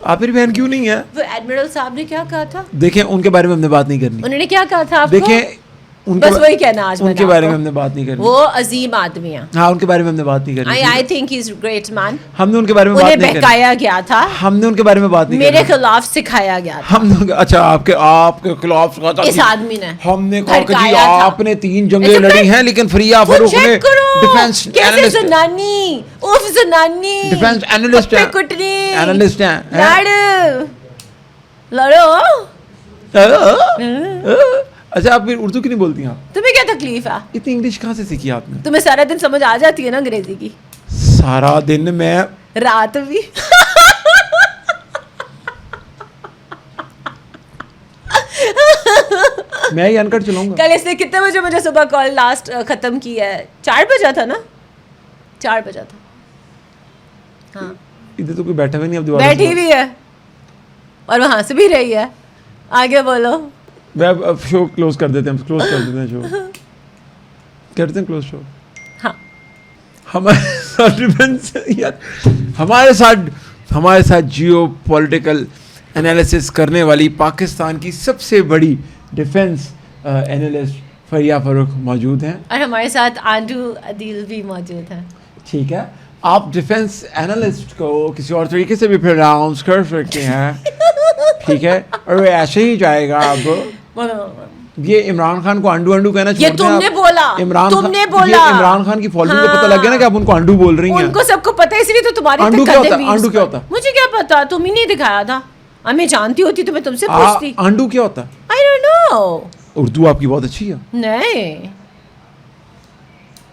आप मेरी बहन क्यों नहीं है? वो एडमिरल साहब ने क्या कहा था? देखें, उनके बारे में हमने बात नहीं करनी। उन्होंने क्या कहा था आपको? देखें, बस वही कहना आज मैंने उनके बारे में आपको। हमने बात नहीं करनी। वो अजीम आदमी है। हाँ, उनके बारे में हमने बात नहीं करनी। I think he is great man. हमने उनके बारे में बात उन्हें नहीं करनी। बहकाया गया था, हमने उनके बारे में बात नहीं मेरे करनी। खिलाफ सिखाया गया था हमने अच्छा आपके खिलाफ कहा था इस कि आदमी ने। हमने कहा कि जी भड़काया था। आपने 3 जंगें ऐसे लड़ी फिर- हैं, लेकिन फरिया फरूख ने चेक करो डिफेंस कैसे एनालिस्ट जनानी, उफ जनानी, डिफेंस एनालिस्ट कुट्टे हैं। कुटनी, एनालिस्ट हैं। लड़ो। अच्छा, आप फिर उर्दू क्यों नहीं बोलती हैं? आप तुम्हें क्या तकलीफ है? इतनी इंग्लिश कहाँ से सीखी आपने? तुम्हें सारा दिन समझ आ जाती है ना अंग्रेजी की? सारा दिन मैं रात भी। मैं ही अनकट चलाऊंगा। कल इसने कितने बजे मुझे सुबह कॉल लास्ट खत्म किया है? 4 बजा था ना? 4 बजा था। हाँ, इधर तो कोई बैठा हुआ नहीं, अब दोबारा बैठी भी है और वहां से भी रही है। आगे बोलो। मैं अब शो क्लोज कर देते हैं, क्लोज कर देते हैं शो। करते हैं क्लोज शो। हाँ, हमारे साथ डिफेंस यार, हमारे साथ जियो पॉलिटिकल एनालिसिस करने वाली पाकिस्तान की सबसे बड़ी डिफेंस एनालिस्ट फरिया फरूख मौजूद हैं। और हमारे साथ आंडू अदील भी मौजूद है। ठीक है, आप डिफेंस एनालिस्ट को किसी और तरीके से भी प्रोनाउंस कर सकते हैं। ठीक है, और वो ऐसे ही जाएगा। अब ये इमरान खान को अंडू अंडू कहना ये छोड़ दें तुमने आप। बोला, इमरान तुमने खान, बोला। ये इमरान खान की फॉलोइंग को पता लग गया ना कि आप उनको अंडू बोल रही हैं। उनको सबको पता है, इसलिए तो तुम्हारे आंडू पे क्या कंधे होता है? बीट्स आंडू क्या पर- होता है? मुझे क्या पता, तुम ही नहीं दिखाया था। मैं जानती होती तो मैं तुमसे पूछती। अंडू क्या होता है? I don't know. उर्दू आपकी बहुत अच्छी है। नहीं,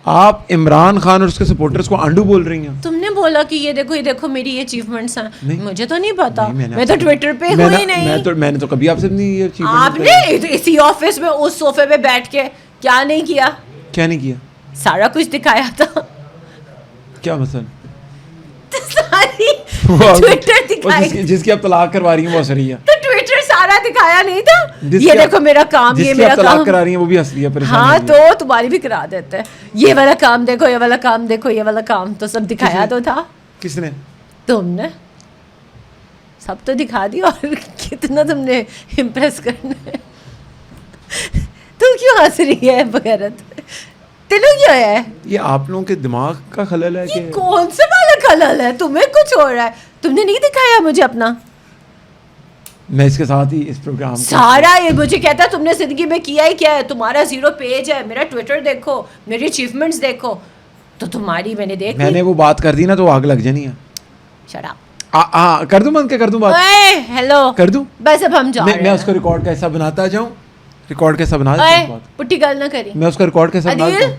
आप इमरान खान और उसके सपोर्टर्स को आंडू बोल रही हैं। तुमने बोला कि ये देखो मेरी ये अचीवमेंट्स हैं। नहीं। मुझे तो नहीं पता, नहीं, मैं तो ट्विटर पे हुई नहीं। मैंने तो कभी आपसे नहीं ये achievement आपने इसी ऑफिस में उस सोफे पे बैठ के क्या नहीं किया? क्या नहीं किया? सारा कुछ दिखाया था। क्या मसलन? सारी वो ट्विटर दिखाई, जिसकी आप तलाक करवा रही हैं वो हंस रही है। तो ट्विटर सारा दिखाया नहीं था। जिसकी ये आप- देखो मेरा काम, ये जिसकी मेरा आप तलाक काम। करा रही हैं वो भी हंस रही है, परेशान हाँ, हो रही है। तो तुम्हारी भी करा देते हैं। ये वाला काम देखो, ये वाला काम देखो, ये वाला काम, तो सब दिखाया किसने? तो था किसने? तुमने। सब तो दिखा दिया और कितना तुमने इम्प्रेस करना है। तू क्यों हंस रही है बगैरत? तेलु क्या है? ये आप लोगों के दिमाग का खलल है ये कि कौन सा वाला खलल है? तुम्हें कुछ हो रहा है, तुमने नहीं दिखाया मुझे अपना मैं इसके साथ ही इस प्रोग्राम को सारा। ये मुझे कहता है तुमने जिंदगी में किया ही क्या है, तुम्हारा 0 पेज है, मेरा ट्विटर देखो, मेरी अचीवमेंट्स देखो। तो तुम्हारी मैंने देख ली। मैंने वो बात कर दी ना तो आग लग जानी है। Shut up. कर दूं बंद के कर दूं बात ओए हेलो कर दूं? बस अब हम जा रहे हैं। मैं उसको रिकॉर्ड कैसा बनाता जाऊं, रिकॉर्ड कैसा बना देता ओए हूं बात। पुट्टी गल ना करी। मैं उसका रिकॉर्ड कैसा बना अदील? देता हूं?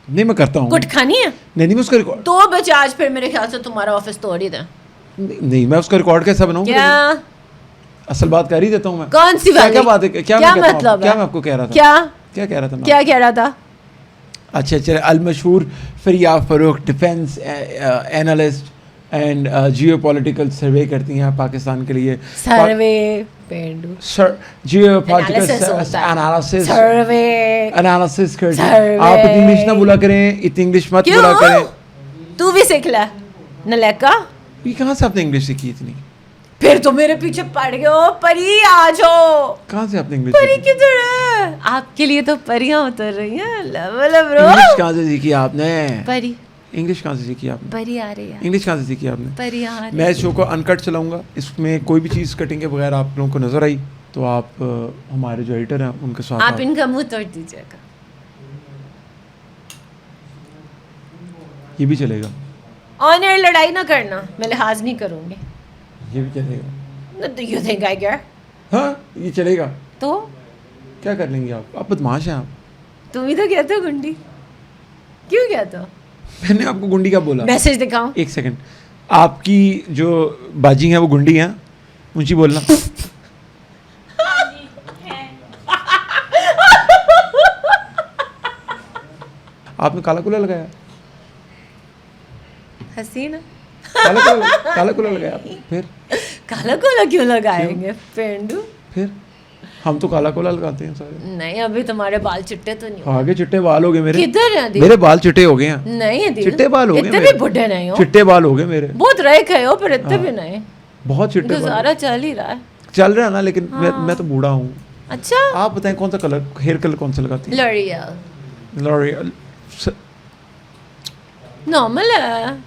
नहीं मैं करता हूं। कुट खानी है नहीं मैं उसका रिकॉर्ड 2 बजे आज, फिर मेरे ख्याल से तुम्हारा ऑफिस तोड़ ही दें। नहीं मैं उसका रिकॉर्ड कैसा बनाऊं? क्या असल बात कर ही देता हूं मैं। कौन सी वाली? क्या बात है? क्या क्या मैं कहता हूं? मतलब क्या है? मैं आपको कह रहा था? क्या कह रहा था मैं? क्या कह रहा था? अच्छा चले अलमशहूर Faria Farooq defence analyst and geopolitical survey करती हैं पाकिस्तान के लिए। सर्वे पेंडू सर जियोपॉलिटिकल Analysis होता है। एनालिसिस सर्वे एनालिसिस करती हैं। सर्वे। आप इतनी इंग्लिश ना बोला करें, इतनी इंग्लिश मत बोला करें। क्यों? तू भी सीख ले नलेका। ये कहाँ से आपने इंग्लिश सीखी इतनी? फिर तो मेरे पीछे पड़ गए हो। परी आ जाओ। कहाँ से आपने इंग्लिश परी सीखी? किधर है? आपके लिए तो परियां उतर रही हैं। Level bro. इंग्लिश कहाँ से सीखी आपने? परी इंग्लिश कहाँ से सीखी आपने? परी आ रही है। इंग्लिश कहाँ से सीखी आपने? परी आ रही मैं इस शो को अनकट चलाऊंगा, इसमें कोई भी चीज़ कटिंग के बगैर आप लोगों को नजर आई तो आप हमारे जो एडिटर हैं उनके साथ आप इनका मुंह तोड़ दीजिएगा। ये भी चलेगा, ऑन एयर लड़ाई ना करना, मैं लिहाज नहीं करूंगी। ये भी चलेगा। Do you think I care? हाँ ये चलेगा। तो क्या कर लेंगे आप बदमाश हैं आप। तुम ही तो कहते हो गुंडी। क्यों कहते हो? मैंने आपको गुंडी क्या बोला? मैसेज दिखाऊं? एक सेकंड, आपकी जो बाजी हैं वो गुंडी हैं, ऊंची बोलना। आपने काला कुला लगाया? हसीना काला कुला लगाया आपने? फिर काला कोला क्यों लगाएंगे पेंडू? फिर हम तो काला कोला लगाते हैं सारे। नहीं अभी तुम्हारे बाल चिट्टे तो नहीं हुए। आगे चिट्टे बाल हो गए मेरे। किधर है दिल? मेरे बाल चिट्टे हो गए हैं। नहीं दिल, चिट्टे बाल हो गए इतने मेरे। भी बुढ़े नहीं हो। चिट्टे बाल हो गए मेरे। बहुत रहे गए हो पर इतने भी नहीं। बहुत चिट्टे बाल गुजारा चल ही रहा है। चल रहा है ना, लेकिन मैं तो बूढ़ा हूँ। अच्छा आप बताएं कौन सा कलर, हेयर कलर कौन सा लगाती हैं? L'Oréal L'Oréal. नॉर्मल है।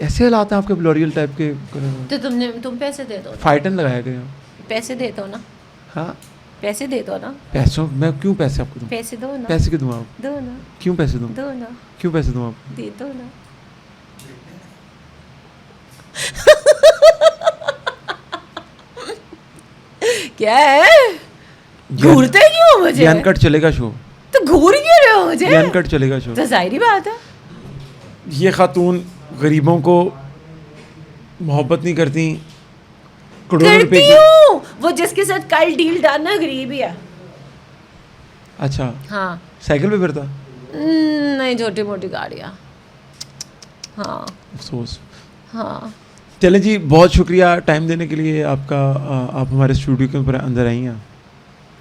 ऐसे हालात हैं आपके लॉरियल टाइप के कलर? तो तुम पैसे दे दो ना। फाइटन लगाया गया। पैसे दे दो ना। हाँ पैसे दे दो ना। पैसों मैं क्यों पैसे आपको दूँ? पैसे दो ना। पैसे क्यों दूँ आप? दो ना। क्यों पैसे दूँ? दो ना। क्यों पैसे दूँ आप? दे दो ना। क्या है? घूरते क्यों हो मुझे? ये अनकट चलेगा शो। तो घूर क्यों रहे हो मुझे? ये अनकट चलेगा शो। तो जाहिर बात है। ये खातून गरीबों को मोहब्बत नहीं करती, करोड़ों रुपए करती की। हूँ। वो जिसके साथ कल डील डालना गरीब ही है। अच्छा हाँ साइकिल पे फिरता? नहीं छोटी मोटी गाड़ियाँ। हाँ अफसोस। हाँ चलें जी, बहुत शुक्रिया टाइम देने के लिए आपका। आप हमारे स्टूडियो के ऊपर अंदर आई हैं।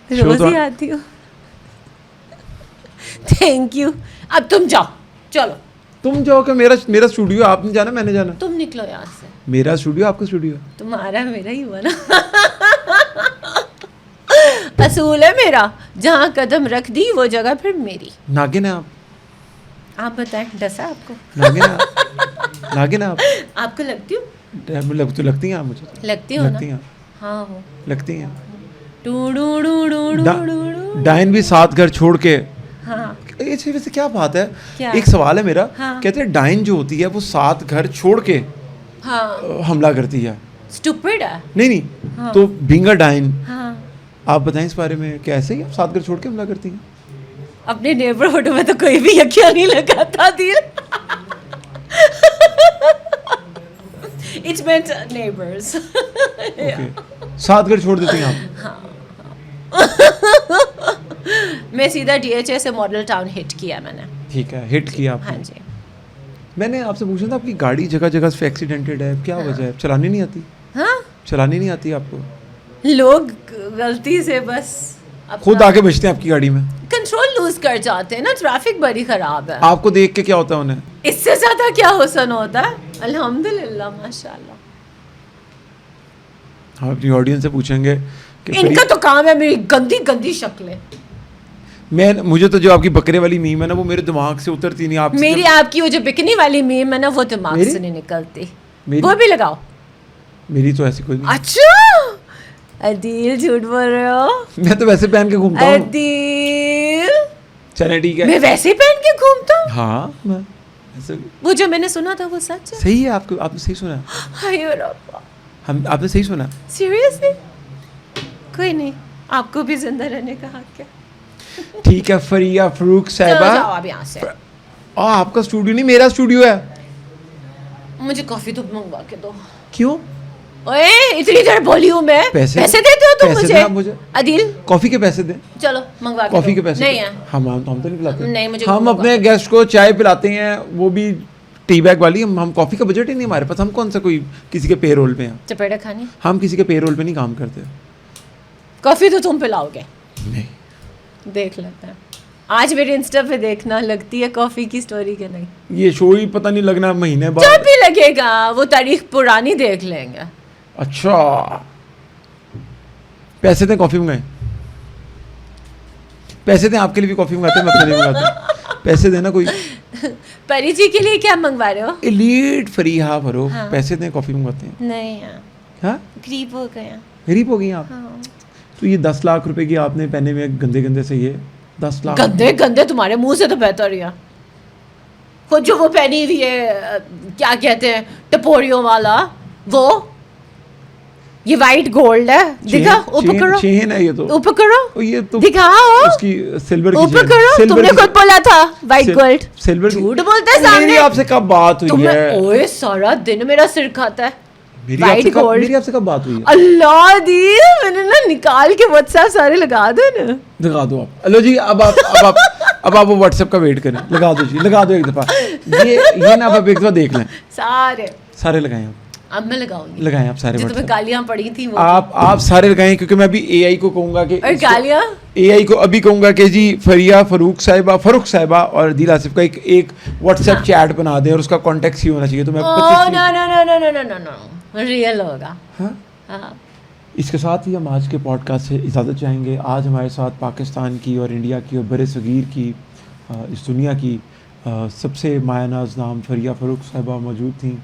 रोज ही आती हूँ। Thank you. अब तुम जाओ, चलो तुम जाओ कि मेरा स्टूडियो आपने जाना मैंने जाना? तुम निकलो यहाँ से। मेरा स्टूडियो आपका स्टूडियो? तुम्हारा मेरा ही हुआ ना। असूल है मेरा, जहाँ कदम रख दी वो जगह फिर मेरी। नागिन है आप? आप बताएं, डसा आपको? नागिन है आप? नागिन है आप? आपको लगती हूँ? तो लगती हैं आप मुझे तो। लगती हो ना? लगती हैं। हाँ हो। लगती हैं। डू डू डू डू डू डू। डाइन भी 7 घर छोड़ के। हाँ ये वैसे क्या बात है? क्या? एक सवाल है मेरा। हाँ। कहते हैं डाइन जो होती है वो 7 घर छोड़ के हाँ हमला करती है। स्टूपिड है। नहीं हाँ। तो बीइंग अ डाइन, हाँ आप बताएं इस बारे में, क्या ऐसे ही आप 7 घर छोड़ के हमला करती हैं? अपने नेबरहुड में तो कोई भी यकीन नहीं लगाता दिल। It's meant neighbours. ओके 7 घर छोड़ देती हैं आप? मैं सीधा डीएचए से मॉडल टाउन हिट किया मैंने। ठीक है, हिट किया आपने। हाँ जी। मैंने आपसे पूछा था आपकी गाड़ी जगह जगह से एक्सीडेंटेड है, क्या वजह है? चलानी नहीं आती? हाँ चलानी नहीं आती आपको? लोग गलती से बस खुद आके बचते हैं आपकी गाड़ी में? कंट्रोल लूज कर जाते हैं ना, ट्रैफिक बड़ी खराब है। आपको देख के क्या होता है उन्हें? इससे ज्यादा क्या हुसन होता है? अल्हम्दुलिल्लाह माशाल्लाह। हम अपनी ऑडियंस से पूछेंगे कि इनका तो काम है मेरी गंदी गंदी शक्लें। मुझे तो जो आपकी बकरे वाली मीम है ना वो मेरे दिमाग से उतरती नहीं। आप मेरी आपकी वो जो बिकनी वाली मीम है ना वो दिमाग मेरी? से नहीं निकलती। मेरी? वो भी लगाओ। मेरी तो ऐसी कोई नहीं। अच्छा अदील झूठ बोल रहे हो। मैं तो वैसे पहन के घूमता हूँ। अदील चले ठीक है। मैं वैसे ही पहन के घूमता हूँ। हाँ मैं ऐसे वो जो मैंने सुना था वो सच है। सही है। आपको आपने सही सुना। हाय रब्बा। हम आपने सही सुना। सीरियसली कोई नहीं, आपको भी जिंदा रहने का हक है। ठीक है फरिया फरूक चलो साहिबा। जाओ आप यहाँ से। आपका स्टूडियो नहीं मेरा स्टूडियो है। मुझे कॉफी तो मंगवा के दो। क्यों? ओए इतनी देर बोली हूँ मैं। पैसे देते हो तुम पैसे दें आप मुझे। अदील कॉफी के पैसे दें। चलो मंगवा के कॉफी दो। के पैसे नहीं दें। है। हम तो नहीं पिलाते। नहीं, मुझे हम मंगवा अपने के गेस्ट को चाय पिलाते हैं, वो भी टी बैग वाली। हम कॉफी का बजट ही नहीं हमारे पास। हम कौन सा कोई किसी के पे रोल पे हैं। चपेटा खानी। हम किसी के पे रोल पे नहीं काम करते। कॉफी तो तुम पिलाओगे। नहीं देख लेते हैं आज मेरे इंस्टा पे देखना लगती है कॉफी की स्टोरी के नहीं। ये शो ही पता नहीं लगना महीने जब बाद। भी लगेगा वो तारीख पुरानी देख लेंगे। अच्छा पैसे दें कॉफी मंगाए। पैसे दें आपके लिए भी कॉफी मंगाते हैं, मैं अपने लिए मंगाता हूँ। पैसे देना कोई। परी जी के लिए क्या मंगवा रहे हो? Elite Fariha furrow. हाँ। पैसे दें कॉफी मंगाते हैं। नहीं यार हाँ गरीब हो गया। गरीब हो गई आप। हाँ। तो ये 10 लाख रुपए की आपने पहने हुए गंदे गंदे से ये 10 लाख। गंदे गंदे तुम्हारे मुंह से तो बेहतर है। खुद जो वो पहनी हुई है क्या कहते हैं टपोरियों वाला वो, ये वाइट गोल्ड है। दिखा ऊपर करो। चेन है ये तो। ऊपर करो। ये तो दिखाओ उसकी सिल्वर की ऊपर चेन। करो। सिल्वर तुमने की- खुद बोला था वाइट गोल्ड। सिल्वर की- झूठ बोलते हैं मेरी सामने। आपसे कब बात हुई तुम्हें है? ओए सारा दिन मेरा सिर खाता है। मेरी white आपसे कब gold। मेरी आपसे कब बात हुई है? अल्लाह दी मैंने ना निकाल के व्हाट्सएप सारे लगा दो ना। लगा दो आप। हेलो जी अब आप वो व्हाट्सएप का वेट करें। लगा दो जी, लगा दो एक दफा। ये ना आप एक दफा देख लें। सारे लगाएं आप। अब मैं लगाऊंगी। लगाएं आप सारे जो तुम्हें WhatsApp। गालियां पड़ी थी वो। आप सारे लगाएं क्योंकि मैं अभी एआई को कहूंगा कि और गालियां एआई को अभी कहूंगा कि जी फरिया फरूक साहिबा और दिल आसिफ का एक व्हाट्सएप हाँ। चैट बना दें और उसका कॉन्टेक्स्ट ही होना चाहिए। तो मैं oh 25 no no no no no no no real होगा। हाँ? हाँ इसके साथ ही हम आज के पॉडकास्ट से इजाज़त चाहेंगे। आज हमारे साथ पाकिस्तान की और इंडिया की और बड़े सगीर की इस दुनिया की सबसे मायनाज नाम फरिया फरूक साहिबा मौजूद थी।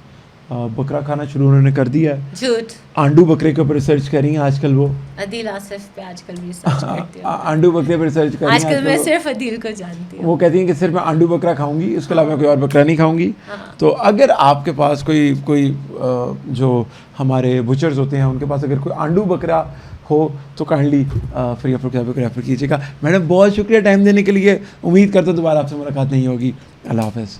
बकरा खाना शुरू उन्होंने कर दिया है। झूठ। आंडू बकरे के ऊपर रिसर्च कर रही हैं आजकल वो। अदील आसिफ पे आजकल रिसर्च करती हूँ। आंडू बकरे पर रिसर्च कर रही हैं आजकल मैं वो। सिर्फ अदील को जानती हूँ। वो कहती हैं कि सिर्फ मैं आंडू बकरा खाऊंगी, उसके अलावा मैं कोई और बकरा नहीं खाऊंगी। हाँ। तो अगर आपके पास कोई जो हमारे बुचर्स होते हैं उनके पास अगर कोई आंडू बकरा हो तो काइंडली फरिया फरूक साहिबा को रेफर कीजिएगा। मैडम बहुत शुक्रिया टाइम देने के लिए। उम्मीद करता हूँ दोबारा आपसे मुलाकात नहीं होगी। अल्लाह हाफ़िज़।